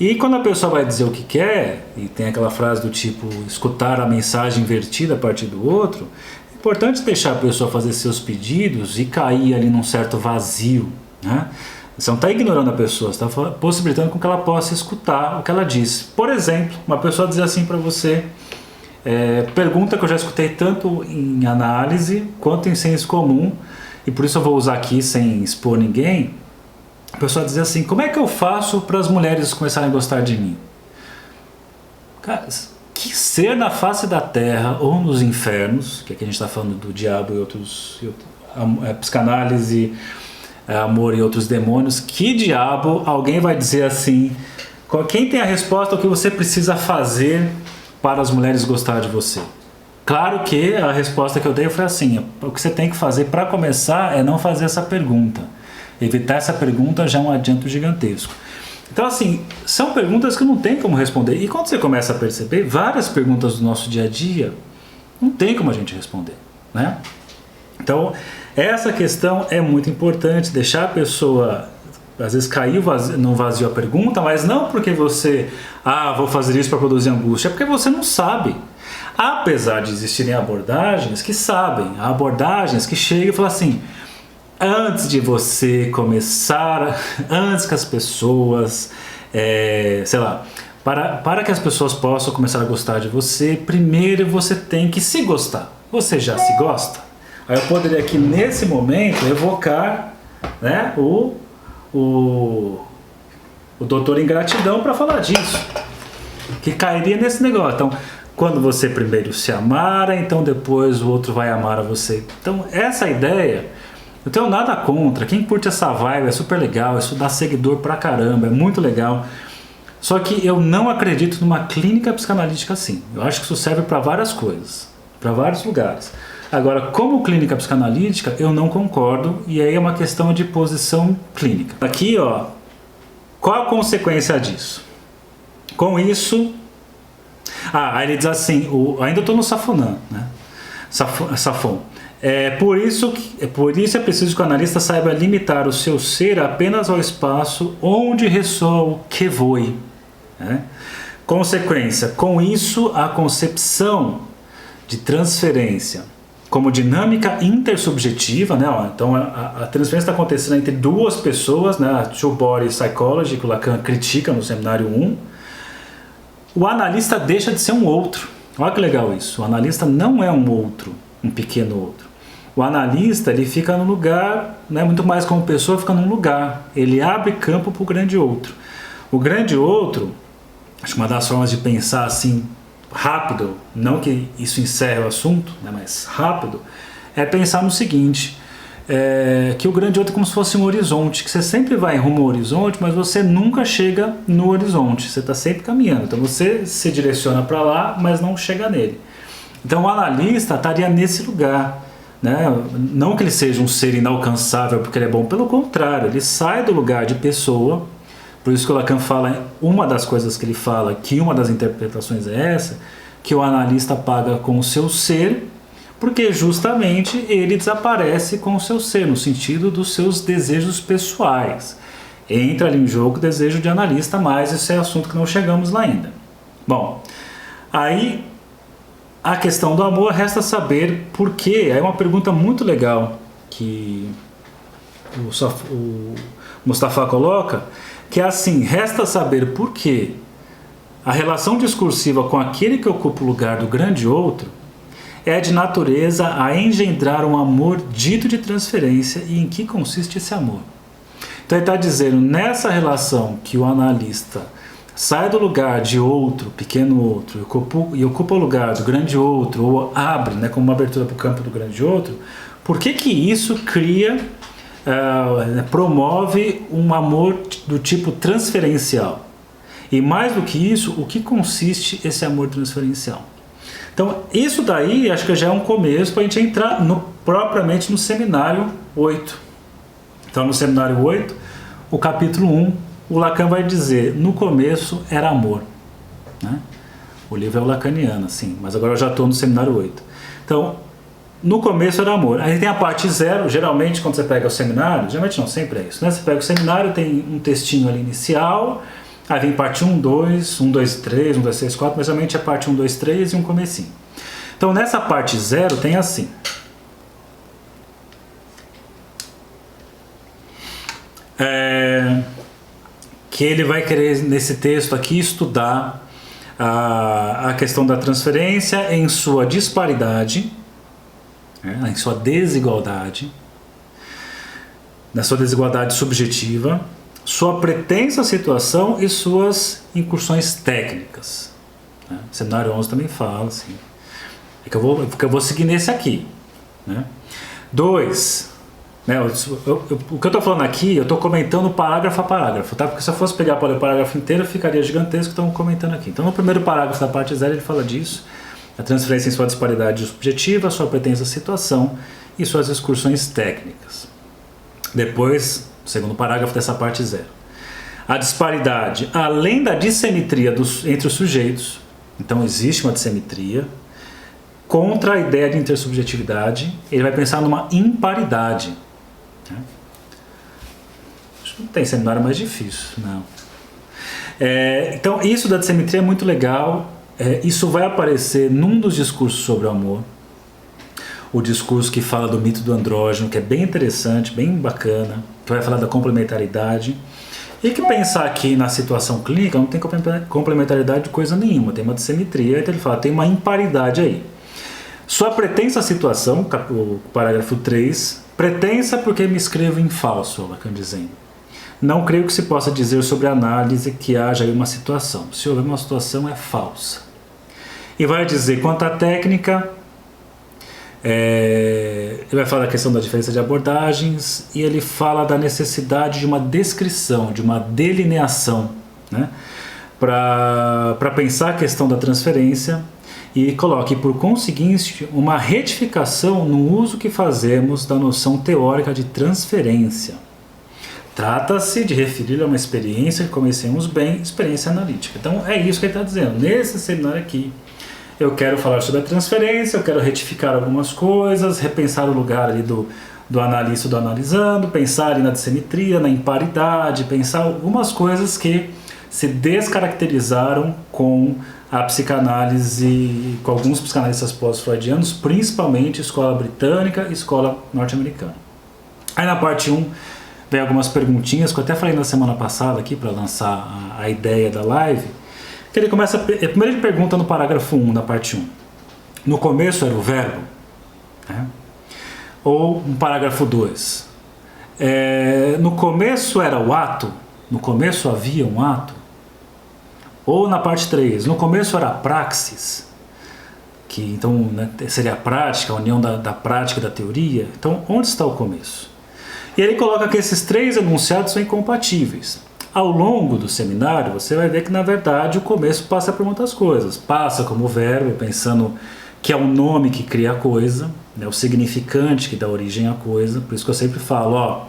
E quando a pessoa vai dizer o que quer, e tem aquela frase do tipo, escutar a mensagem invertida a partir do outro, é importante deixar a pessoa fazer seus pedidos e cair ali num certo vazio. Né? Você não está ignorando a pessoa, você está possibilitando com que ela possa escutar o que ela diz. Por exemplo, uma pessoa diz assim para você, pergunta que eu já escutei tanto em análise quanto em senso comum, e por isso eu vou usar aqui sem expor ninguém. A pessoa diz assim, como é que eu faço para as mulheres começarem a gostar de mim? Cara, que ser na face da terra ou nos infernos, que aqui a gente está falando do diabo e outros psicanálise, amor e outros demônios, que diabo alguém vai dizer assim, quem tem a resposta ao que você precisa fazer para as mulheres gostar de você? Claro que a resposta que eu dei foi assim, o que você tem que fazer para começar é não fazer essa pergunta. Evitar essa pergunta já é um adianto gigantesco. Então, assim, são perguntas que não tem como responder. E quando você começa a perceber, várias perguntas do nosso dia a dia, não tem como a gente responder, né? Então, essa questão é muito importante, deixar a pessoa, às vezes, cair no vazio a pergunta, mas não porque você, vou fazer isso para produzir angústia, é porque você não sabe. Apesar de existirem abordagens que sabem, abordagens que chegam e falam assim, antes de você começar, antes que as pessoas, para que as pessoas possam começar a gostar de você, primeiro você tem que se gostar. Você já se gosta? Aí eu poderia aqui nesse momento evocar, né, o doutor Ingratidão para falar disso, que cairia nesse negócio. Então, quando você primeiro se amara, então depois o outro vai amar a você. Então, essa ideia, eu tenho nada contra. Quem curte essa vibe é super legal, isso dá seguidor pra caramba, é muito legal. Só que eu não acredito numa clínica psicanalítica assim. Eu acho que isso serve para várias coisas, para vários lugares. Agora, como clínica psicanalítica, eu não concordo, e aí é uma questão de posição clínica. Aqui, ó, qual a consequência disso? Com isso, aí ele diz assim, ainda estou no Safonã, né? Safon. Por isso é preciso que o analista saiba limitar o seu ser apenas ao espaço onde ressoa o que foi. Né? Consequência, com isso a concepção de transferência como dinâmica intersubjetiva, né? Então a transferência está acontecendo entre duas pessoas, né? A Two-Body Psychology, que o Lacan critica no seminário 1. O analista deixa de ser um outro. Olha que legal isso. O analista não é um outro, um pequeno outro. O analista, ele fica num lugar, né, muito mais como pessoa, fica num lugar. Ele abre campo para o grande outro. O grande outro, acho que uma das formas de pensar assim, rápido, não que isso encerre o assunto, né, mas rápido, é pensar no seguinte, que o grande outro é como se fosse um horizonte, que você sempre vai rumo ao horizonte, mas você nunca chega no horizonte, você está sempre caminhando. Então você se direciona para lá, mas não chega nele. Então o analista estaria nesse lugar. Né? Não que ele seja um ser inalcançável porque ele é bom, pelo contrário, ele sai do lugar de pessoa. Por isso que o Lacan fala, uma das coisas que ele fala, que uma das interpretações é essa, que o analista paga com o seu ser, porque justamente ele desaparece com o seu ser, no sentido dos seus desejos pessoais. Entra ali em jogo o desejo de analista, mas esse é assunto que não chegamos lá ainda. Bom, aí a questão do amor resta saber por quê. É uma pergunta muito legal que o Mustafa coloca, que é assim, resta saber por que a relação discursiva com aquele que ocupa o lugar do grande outro é de natureza a engendrar um amor dito de transferência. E em que consiste esse amor? Então ele está dizendo, nessa relação que o analista sai do lugar de outro, pequeno outro, e ocupa o lugar do grande outro, ou abre, né, como uma abertura para o campo do grande outro, por que isso cria, promove um amor do tipo transferencial? E mais do que isso, o que consiste esse amor transferencial? Então, isso daí acho que já é um começo para a gente entrar propriamente no seminário 8. Então, no seminário 8, o capítulo 1, o Lacan vai dizer, no começo era amor. Né? O livro é o lacaniano, assim, mas agora eu já estou no seminário 8. Então, no começo era amor. Aí tem a parte 0, geralmente quando você pega o seminário, geralmente não, sempre é isso, né? Você pega o seminário, tem um textinho ali inicial, aí vem parte 1, 2, 1, 2, 3, 1, 2, 3, 4, mas geralmente é parte 1, 2, 3 e um comecinho. Então nessa parte 0 tem assim. Que ele vai querer, nesse texto aqui, estudar a questão da transferência em sua disparidade, em sua desigualdade, na sua desigualdade subjetiva, sua pretensa situação e suas incursões técnicas. O seminário 11 também fala assim. É que eu vou seguir nesse aqui. 2. O que eu estou falando aqui, eu estou comentando parágrafo a parágrafo, tá? Porque se eu fosse pegar para ler o parágrafo inteiro, ficaria gigantesco, então comentando aqui. Então no primeiro parágrafo da parte 0 ele fala disso. A transferência em sua disparidade subjetiva, sua pretensa situação e suas excursões técnicas. Depois, segundo parágrafo dessa parte 0. A disparidade, além da dissimetria entre os sujeitos, então existe uma dissimetria, contra a ideia de intersubjetividade, ele vai pensar numa imparidade. Acho que não tem seminário mais difícil, não. Então, isso da dissimetria é muito legal. Isso vai aparecer num dos discursos sobre o amor, o discurso que fala do mito do andrógeno, que é bem interessante, bem bacana, que vai falar da complementaridade, e que pensar aqui na situação clínica não tem complementaridade de coisa nenhuma, tem uma dissimetria, então ele fala, tem uma imparidade aí. Sua pretensa situação, o parágrafo 3, pretensa porque me escrevo em falso, Lacan dizendo. Não creio que se possa dizer sobre a análise que haja aí uma situação. Se houver uma situação, é falsa. E vai dizer, quanto à técnica, ele vai falar da questão da diferença de abordagens e ele fala da necessidade de uma descrição, de uma delineação, para pensar a questão da transferência e coloque, por conseguinte, uma retificação no uso que fazemos da noção teórica de transferência. Trata-se de referir a uma experiência que conhecemos bem, experiência analítica. Então é isso que ele está dizendo. Nesse seminário aqui, eu quero falar sobre a transferência, eu quero retificar algumas coisas, repensar o lugar ali do analista do analisando, pensar ali na dissimetria, na imparidade, pensar algumas coisas que se descaracterizaram com a psicanálise, com alguns psicanalistas pós-freudianos, principalmente escola britânica e escola norte-americana. Aí na parte 1, vem algumas perguntinhas que eu até falei na semana passada aqui para lançar a ideia da live, que ele começa, primeiro ele pergunta no parágrafo 1 da parte 1, no começo era o verbo? Ou no parágrafo 2, no começo era o ato? No começo havia um ato? Ou na parte 3, no começo era a praxis? Que então seria a prática, a união da prática e da teoria. Então onde está o começo? E ele coloca que esses 3 enunciados são incompatíveis. Ao longo do seminário, você vai ver que, na verdade, o começo passa por muitas coisas. Passa como verbo, pensando que é o nome que cria a coisa, o significante que dá origem à coisa. Por isso que eu sempre falo,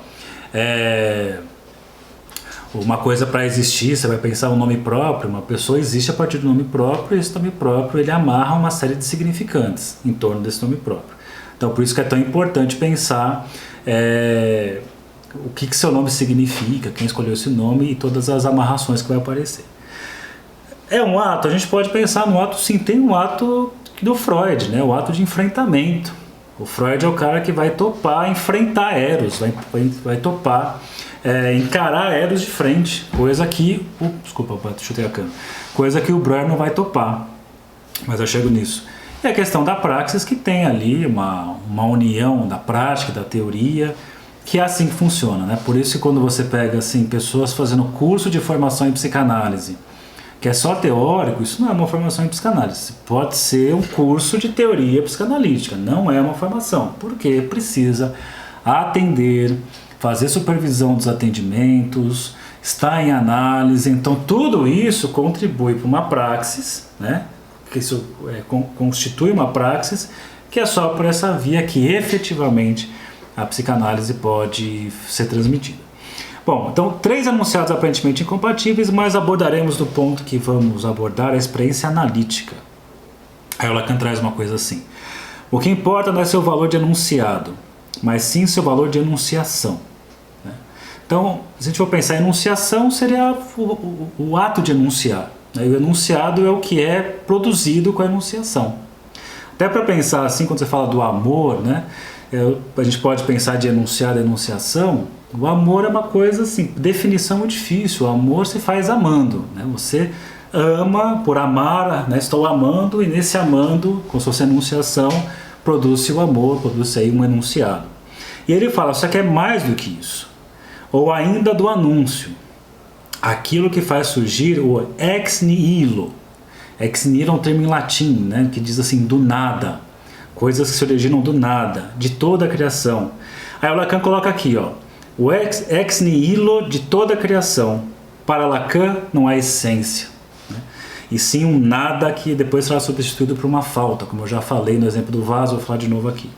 uma coisa para existir, você vai pensar um nome próprio, uma pessoa existe a partir do nome próprio, e esse nome próprio ele amarra uma série de significantes em torno desse nome próprio. Então, por isso que é tão importante pensar o que seu nome significa, quem escolheu esse nome e todas as amarrações que vai aparecer. É um ato? A gente pode pensar no ato, sim, tem um ato do Freud, o ato de enfrentamento. O Freud é o cara que vai topar enfrentar Eros, vai topar encarar Eros de frente, coisa que chutei a cana, coisa que o Breuer não vai topar, mas eu chego nisso. E a questão da praxis, que tem ali uma união da prática, da teoria, que é assim que funciona, Por isso que quando você pega assim, pessoas fazendo curso de formação em psicanálise, que é só teórico, isso não é uma formação em psicanálise. Pode ser um curso de teoria psicanalítica, não é uma formação, porque precisa atender, fazer supervisão dos atendimentos, estar em análise. Então tudo isso contribui para uma praxis, que isso constitui uma praxis, que é só por essa via que efetivamente a psicanálise pode ser transmitida. Bom, então 3 enunciados aparentemente incompatíveis, mas abordaremos do ponto que vamos abordar a experiência analítica. Aí o Lacan traz uma coisa assim: o que importa não é seu valor de enunciado, mas sim seu valor de enunciação. Então, se a gente for pensar em enunciação, seria o ato de enunciar. O enunciado é o que é produzido com a enunciação. Até para pensar assim, quando você fala do amor, né, a gente pode pensar de enunciado e enunciação. O amor é uma coisa assim, definição é difícil. O amor se faz amando, né? Você ama por amar, né? Estou amando, e nesse amando, com sua enunciação, produz-se o amor, produz-se aí um enunciado. E ele fala, só que é mais do que isso. Ou ainda do anúncio, aquilo que faz surgir o ex nihilo. Ex nihilo é um termo em latim, né, que diz assim, do nada, coisas que se originam do nada, de toda a criação. Aí o Lacan coloca aqui, ó, o ex nihilo de toda a criação. Para Lacan não há essência, né, e sim um nada que depois será substituído por uma falta, como eu já falei no exemplo do vaso, vou falar de novo aqui.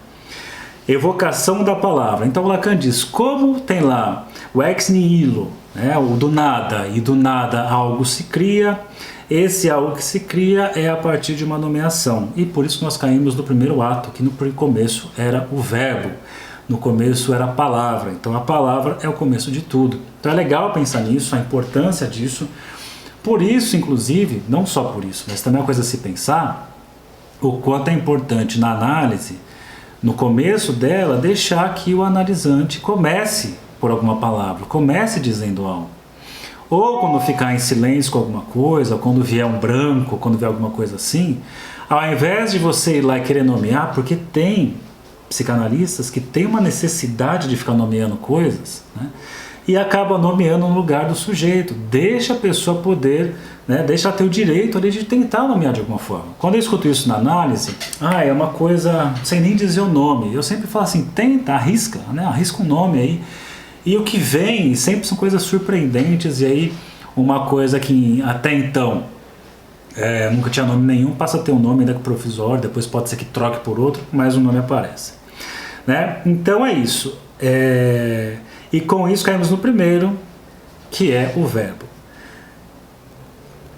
Evocação da palavra. Então Lacan diz, como tem lá o ex nihilo, né, o do nada, e do nada algo se cria, esse algo que se cria é a partir de uma nomeação. E por isso nós caímos no primeiro ato, que no começo era o verbo, no começo era a palavra. Então a palavra é o começo de tudo. Então é legal pensar nisso, a importância disso. Por isso, inclusive, não só por isso, mas também é uma coisa a se pensar, o quanto é importante na análise, no começo dela, deixar que o analisante comece por alguma palavra, comece dizendo algo. Ou quando ficar em silêncio com alguma coisa, ou quando vier um branco, quando vier alguma coisa assim, ao invés de você ir lá e querer nomear, porque tem psicanalistas que têm uma necessidade de ficar nomeando coisas, né, e acaba nomeando no lugar do sujeito. Deixa a pessoa poder, né, deixa ela ter o direito ali de tentar nomear de alguma forma. Quando eu escuto isso na análise, é uma coisa sem nem dizer o nome. Eu sempre falo assim, tenta, arrisca, né, arrisca um nome aí. E o que vem sempre são coisas surpreendentes, e aí uma coisa que até então nunca tinha nome nenhum, passa a ter um nome ainda que provisório, depois pode ser que troque por outro, mas o nome aparece. Né? Então é isso. E com isso caímos no primeiro, que é o verbo.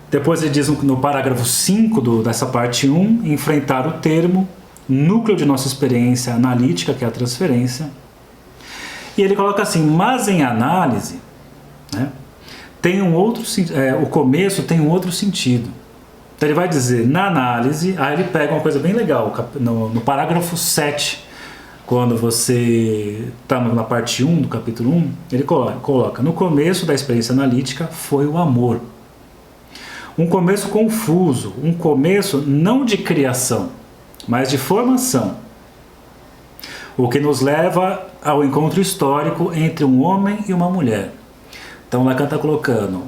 Depois ele diz no parágrafo 5 dessa parte 1, enfrentar o termo, núcleo de nossa experiência analítica, que é a transferência. E ele coloca assim, mas em análise, né, tem um outro, o começo tem um outro sentido. Então ele vai dizer, na análise, aí ele pega uma coisa bem legal, no parágrafo 7, quando você está na parte 1 do capítulo 1, ele coloca, no começo da experiência analítica foi o amor. Um começo confuso, um começo não de criação, mas de formação. O que nos leva ao encontro histórico entre um homem e uma mulher. Então Lacan está colocando,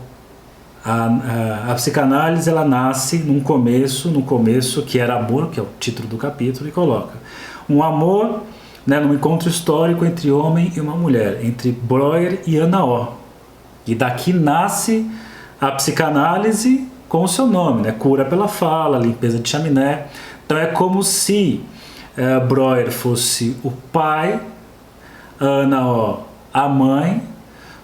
a psicanálise ela nasce no começo que era amor, que é o título do capítulo, e coloca um amor, né, num encontro histórico entre homem e uma mulher, entre Breuer e Ana O. E daqui nasce a psicanálise com o seu nome, né, cura pela fala, limpeza de chaminé. Então é como se Breuer fosse o pai, Ana O a mãe,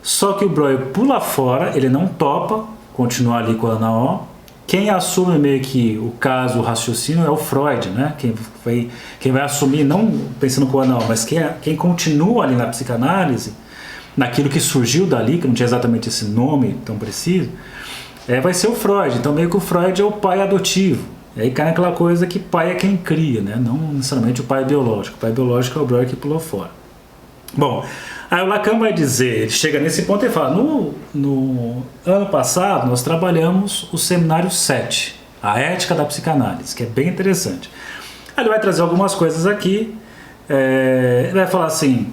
só que o Breuer pula fora, ele não topa continuar ali com a Ana O. Quem assume meio que o caso, o raciocínio é o Freud, né? Quem vai assumir, não pensando com a Ana O, mas quem continua ali na psicanálise, naquilo que surgiu dali, que não tinha exatamente esse nome tão preciso, vai ser o Freud. Então meio que o Freud é o pai adotivo. E aí cai naquela coisa que pai é quem cria, né? Não necessariamente o pai biológico. O pai biológico é o Breuer que pulou fora. Bom, aí o Lacan vai dizer, ele chega nesse ponto e fala, no ano passado nós trabalhamos o seminário 7, a ética da psicanálise, que é bem interessante. Aí ele vai trazer algumas coisas aqui, ele vai falar assim,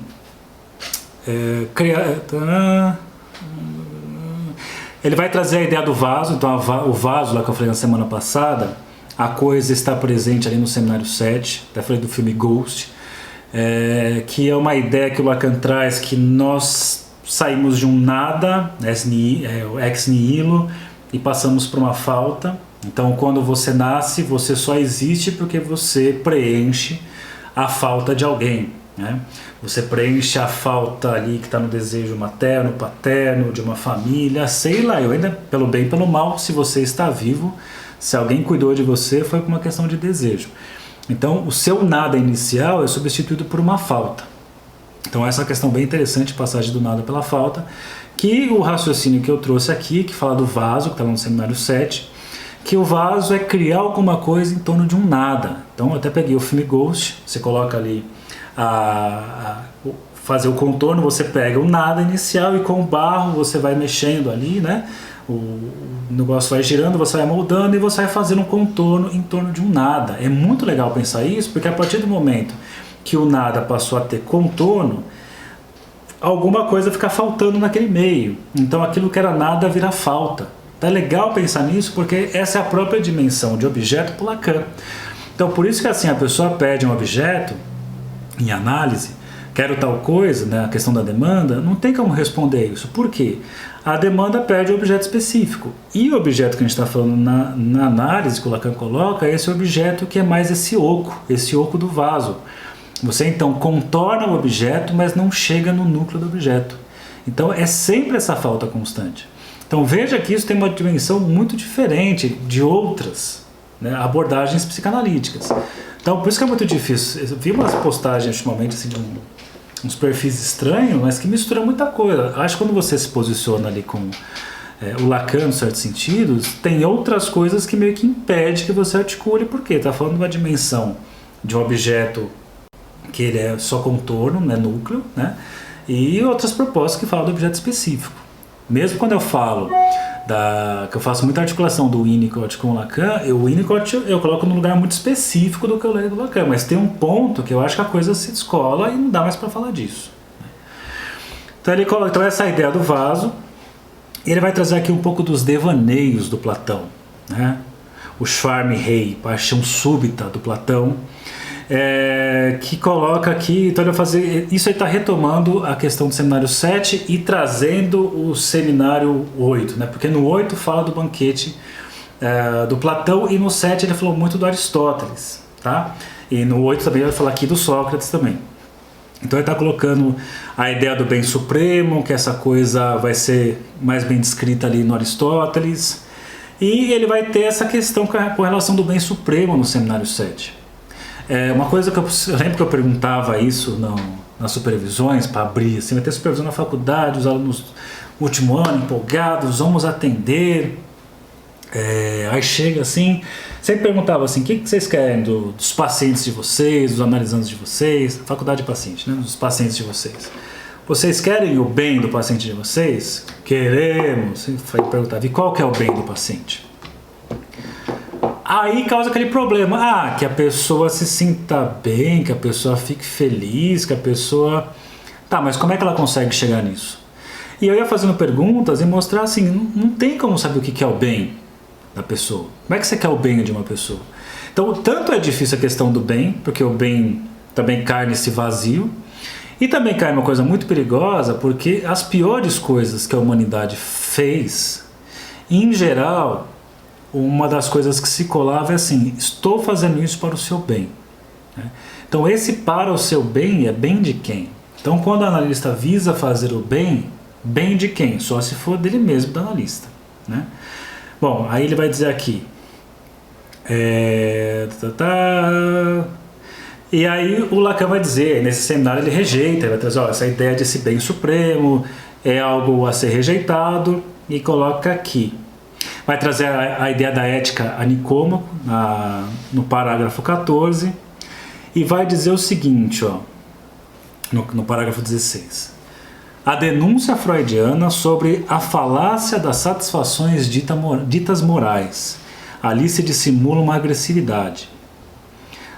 ele vai trazer a ideia do vaso. Então o vaso, lá que eu falei na semana passada, a coisa está presente ali no seminário 7, até falei do filme Ghost, que é uma ideia que o Lacan traz, que nós saímos de um nada, ex nihilo, e passamos para uma falta, Então, quando você nasce, você só existe porque você preenche a falta de alguém, né? Você preenche a falta ali que está no desejo materno, paterno, de uma família, sei lá, eu ainda, pelo bem e pelo mal, se você está vivo, se alguém cuidou de você, foi por uma questão de desejo. Então, o seu nada inicial é substituído por uma falta. Então, essa é uma questão bem interessante, passagem do nada pela falta, que o raciocínio que eu trouxe aqui, que fala do vaso, que está no seminário 7, que o vaso é criar alguma coisa em torno de um nada. Então, eu até peguei o filme Ghost, você coloca ali fazer o contorno, você pega o nada inicial e com o barro você vai mexendo ali, né? O negócio vai girando, você vai moldando e você vai fazendo um contorno em torno de um nada. É muito legal pensar isso, porque a partir do momento que o nada passou a ter contorno, alguma coisa fica faltando naquele meio. Então aquilo que era nada vira falta. Então é legal pensar nisso, porque essa é a própria dimensão de objeto por Lacan. Então por isso que assim a pessoa pede um objeto em análise, quero tal coisa, né, a questão da demanda, não tem como responder isso. Por quê? A demanda pede um objeto específico. E o objeto que a gente está falando na análise que o Lacan coloca é esse objeto que é mais esse oco do vaso. Você então contorna o objeto, mas não chega no núcleo do objeto. Então é sempre essa falta constante. Então veja que isso tem uma dimensão muito diferente de outras, né, abordagens psicanalíticas. Então por isso que é muito difícil. Eu vi umas postagens ultimamente assim, de uns perfis estranhos, mas que misturam muita coisa. Acho que quando você se posiciona ali com o Lacan, em certos sentidos, tem outras coisas que meio que impede que você articule, porque está falando de uma dimensão de um objeto que ele é só contorno, né, núcleo, né, e outras propostas que falam do objeto específico. Mesmo quando eu falo que eu faço muita articulação do Winnicott com o Lacan, o Winnicott eu coloco num lugar muito específico do que eu leio do Lacan, mas tem um ponto que eu acho que a coisa se descola e não dá mais para falar disso. Então ele coloca essa ideia do vaso, e ele vai trazer aqui um pouco dos devaneios do Platão, né? O charme rei, paixão súbita do Platão, que coloca aqui, então ele vai fazer, isso ele está retomando a questão do seminário 7 e trazendo o seminário 8, né? Porque no 8 fala do banquete do Platão e no 7 ele falou muito do Aristóteles, tá? E no 8 também ele vai falar aqui do Sócrates também. Então ele está colocando a ideia do bem supremo, que essa coisa vai ser mais bem descrita ali no Aristóteles, e ele vai ter essa questão com relação do bem supremo no seminário 7. Uma coisa que eu lembro que eu perguntava isso nas supervisões, para abrir, assim, vai ter supervisão na faculdade, os alunos no último ano, empolgados, vamos atender, aí chega assim, sempre perguntava assim, o que vocês querem dos pacientes de vocês, dos analisandos de vocês, faculdade de paciente, né, dos pacientes de vocês. Vocês querem o bem do paciente de vocês? Queremos. Aí perguntava, e qual que é o bem do paciente? Aí causa aquele problema, que a pessoa se sinta bem, que a pessoa fique feliz, que a pessoa... Tá, mas como é que ela consegue chegar nisso? E eu ia fazendo perguntas e mostrar assim, não tem como saber o que é o bem da pessoa. Como é que você quer o bem de uma pessoa? Então, tanto é difícil a questão do bem, porque o bem também cai nesse vazio, e também cai uma coisa muito perigosa, porque as piores coisas que a humanidade fez, em geral... Uma das coisas que se colava é assim, estou fazendo isso para o seu bem. Então esse para o seu bem é bem de quem? Então quando o analista visa fazer o bem, bem de quem? Só se for dele mesmo, do analista, né? Bom, aí ele vai dizer aqui, e aí o Lacan vai dizer, nesse seminário ele rejeita, ele vai trazer, essa ideia de esse bem supremo é algo a ser rejeitado, e coloca aqui. Vai trazer a ideia da ética a Nicômaco, no parágrafo 14, e vai dizer o seguinte, no parágrafo 16. A denúncia freudiana sobre a falácia das satisfações ditas morais. Ali se dissimula uma agressividade.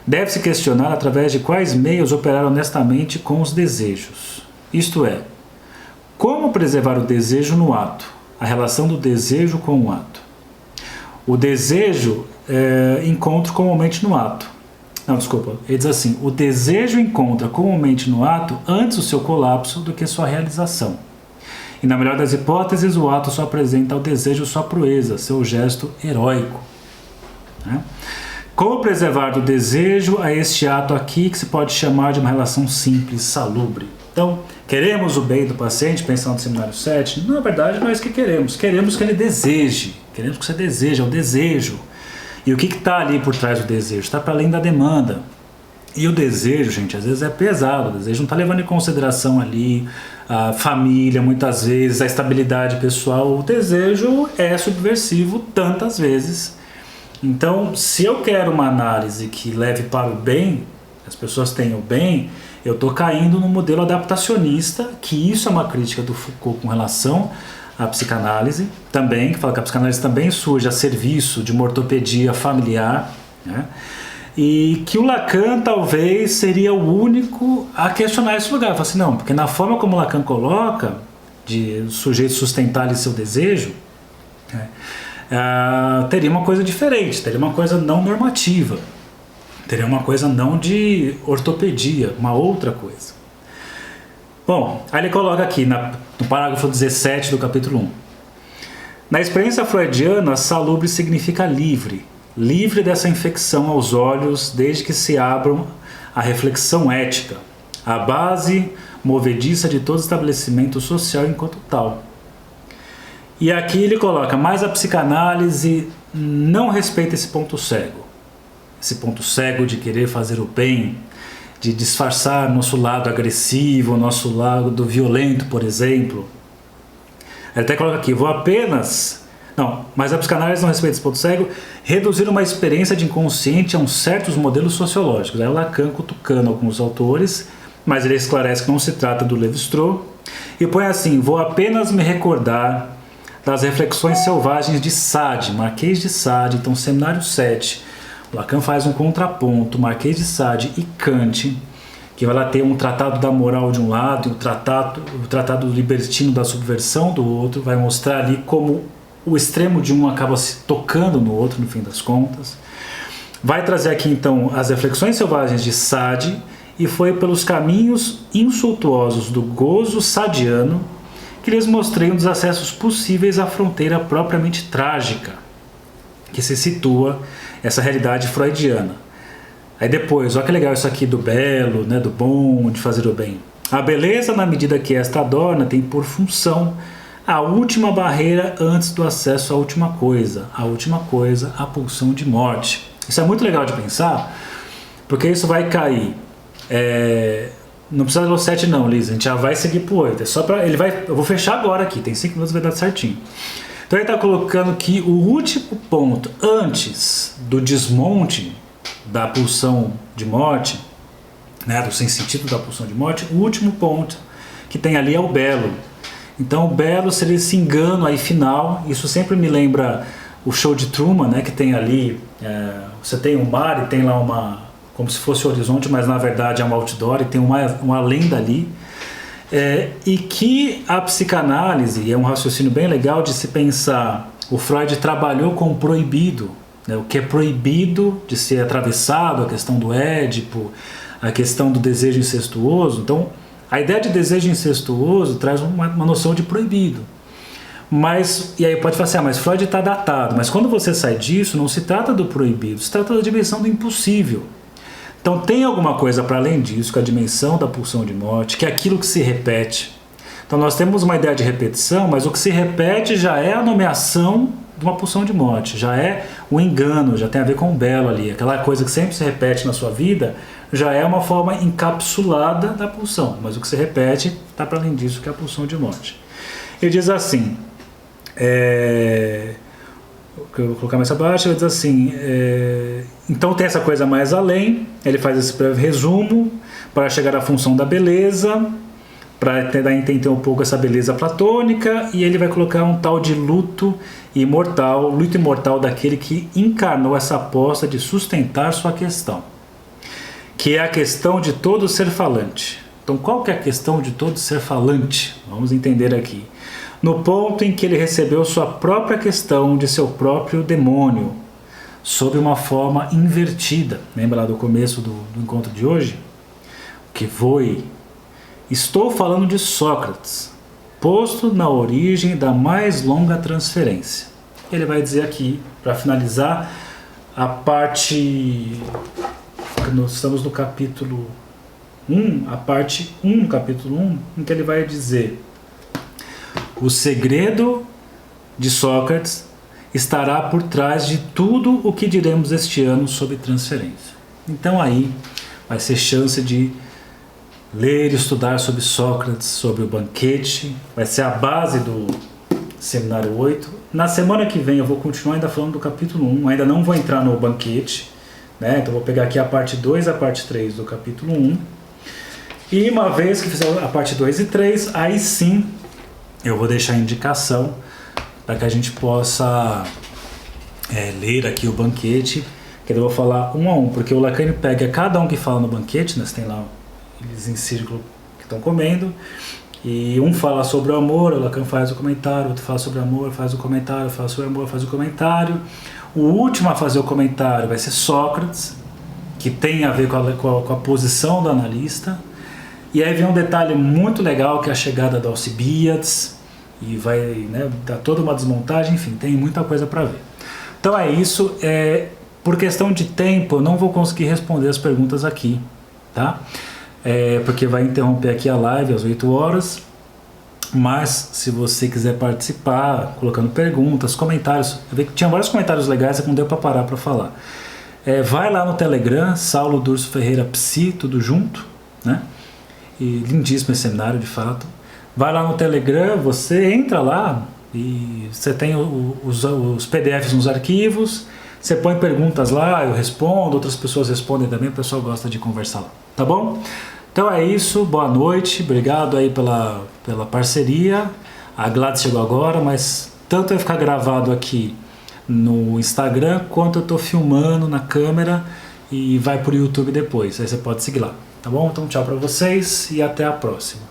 Deve-se questionar através de quais meios operar honestamente com os desejos. Isto é, como preservar o desejo no ato? A relação do desejo com o ato. O desejo encontra comumente no ato. Não, desculpa. Ele diz assim, o desejo encontra comumente no ato antes o seu colapso do que sua realização. E E na melhor das hipóteses, o ato só apresenta ao desejo sua proeza, seu gesto heróico. né? Como preservar do desejo a este ato aqui que se pode chamar de uma relação simples, salubre. Então, queremos o bem do paciente, pensando no seminário 7? Na verdade, não é isso que queremos. Queremos que ele deseje. Queremos que você deseje, é o desejo. E o que está ali por trás do desejo? Está para além da demanda. E o desejo, gente, às vezes é pesado. O desejo não está levando em consideração ali a família, muitas vezes, a estabilidade pessoal. O desejo é subversivo tantas vezes. Então, se eu quero uma análise que leve para o bem, as pessoas tenham o bem, eu estou caindo no modelo adaptacionista, que isso é uma crítica do Foucault com relação à psicanálise também, que fala que a psicanálise também surge a serviço de uma ortopedia familiar, né? E que o Lacan talvez seria o único a questionar esse lugar. Fala assim, não, porque na forma como o Lacan coloca, de o sujeito sustentar ali seu desejo, né, teria uma coisa diferente, teria uma coisa não normativa, teria uma coisa não de ortopedia, uma outra coisa. Bom, aí ele coloca aqui no parágrafo 17 do capítulo 1. Na experiência freudiana, salubre significa livre, livre dessa infecção aos olhos desde que se abram à reflexão ética, a base movediça de todo estabelecimento social enquanto tal. E aqui ele coloca, mas a psicanálise não respeita esse ponto cego de querer fazer o bem, de disfarçar nosso lado agressivo, nosso lado violento, por exemplo. Ele até coloca aqui, mas a psicanálise não respeita esse ponto cego, reduzir uma experiência de inconsciente a uns certos modelos sociológicos. Aí o Lacan cutucando alguns autores, mas ele esclarece que não se trata do Lévi-Strauss, e põe assim, vou apenas me recordar das reflexões selvagens de Sade, Marquês de Sade, então Seminário 7. O Lacan faz um contraponto, Marquês de Sade e Kant, que vai lá ter um tratado da moral de um lado e o tratado libertino da subversão do outro, vai mostrar ali como o extremo de um acaba se tocando no outro, no fim das contas. Vai trazer aqui então as reflexões selvagens de Sade, e foi pelos caminhos insultuosos do gozo sadiano que lhes mostrei um dos acessos possíveis à fronteira propriamente trágica, que se situa essa realidade freudiana. Aí depois, olha que legal isso aqui do belo, né, do bom, de fazer o bem. A beleza, na medida que esta adorna, tem por função a última barreira antes do acesso à última coisa, a pulsão de morte. Isso é muito legal de pensar, porque isso vai cair. Não precisa do 7 não, Liz, a gente já vai seguir pro 8. Eu vou fechar agora aqui, tem 5 minutos, vai dar certinho. Então ele está colocando que o último ponto, antes do desmonte da pulsão de morte, né, do sem sentido da pulsão de morte, o último ponto que tem ali é o belo. Então o belo seria esse engano aí final. Isso sempre me lembra o show de Truman, né, que tem ali, você tem um mar e tem lá como se fosse o horizonte, mas na verdade é um outdoor e tem uma lenda ali. E que a psicanálise, é um raciocínio bem legal de se pensar, o Freud trabalhou com o proibido, né, o que é proibido de ser atravessado, a questão do Édipo, a questão do desejo incestuoso. Então, a ideia de desejo incestuoso traz uma noção de proibido. E aí pode falar assim, mas Freud está datado. Mas quando você sai disso, não se trata do proibido, se trata da dimensão do impossível. Então tem alguma coisa para além disso, que é a dimensão da pulsão de morte, que é aquilo que se repete. Então nós temos uma ideia de repetição, mas o que se repete já é a nomeação de uma pulsão de morte, já é o engano, já tem a ver com o belo ali. Aquela coisa que sempre se repete na sua vida já é uma forma encapsulada da pulsão, mas o que se repete está para além disso, que é a pulsão de morte. Ele diz assim, eu vou colocar mais abaixo, ele diz assim, então tem essa coisa mais além, ele faz esse breve resumo para chegar à função da beleza, para tentar entender um pouco essa beleza platônica, e ele vai colocar um tal de luto imortal daquele que encarnou essa aposta de sustentar sua questão, que é a questão de todo ser falante. Então qual que é a questão de todo ser falante? Vamos entender aqui. No ponto em que ele recebeu sua própria questão de seu próprio demônio, sob uma forma invertida. Lembra lá do começo do encontro de hoje? Que foi, estou falando de Sócrates, posto na origem da mais longa transferência. Ele vai dizer aqui, para finalizar a parte... Nós estamos no capítulo 1, a parte 1 do capítulo 1, em que ele vai dizer: o segredo de Sócrates estará por trás de tudo o que diremos este ano sobre transferência. Então aí vai ser chance de ler e estudar sobre Sócrates, sobre o banquete, vai ser a base do seminário 8. Na semana que vem eu vou continuar ainda falando do capítulo 1, ainda não vou entrar no banquete, né? Então vou pegar aqui a parte 2 e a parte 3 do capítulo 1. E uma vez que fizer a parte 2 e 3, aí sim eu vou deixar a indicação para que a gente possa ler aqui o banquete, que eu vou falar um a um, porque o Lacan pega cada um que fala no banquete, né? Você tem lá eles em círculo que estão comendo, e um fala sobre o amor, o Lacan faz o comentário, outro fala sobre o amor, faz o comentário, fala sobre o amor, faz o comentário. O último a fazer o comentário vai ser Sócrates, que tem a ver com a posição do analista. E aí vem um detalhe muito legal, que é a chegada do Alcibiades, e vai, né, dar toda uma desmontagem, enfim, tem muita coisa para ver. Então é isso. Por questão de tempo, eu não vou conseguir responder as perguntas aqui, tá? Porque vai interromper aqui a live às 8 horas. Mas se você quiser participar, colocando perguntas, comentários, eu vi que tinha vários comentários legais que não deu para parar para falar. Vai lá no Telegram, Saulo Durso Ferreira Psi, tudo junto, né? E lindíssimo esse seminário, de fato. Vai lá no Telegram, você entra lá e você tem os PDFs nos arquivos, você põe perguntas lá, eu respondo, outras pessoas respondem também, o pessoal gosta de conversar lá, tá bom? Então é isso, boa noite, obrigado aí pela parceria. A Gladys chegou agora, mas tanto vai ficar gravado aqui no Instagram, quanto eu estou filmando na câmera e vai pro YouTube depois, aí você pode seguir lá, tá bom? Então tchau para vocês e até a próxima.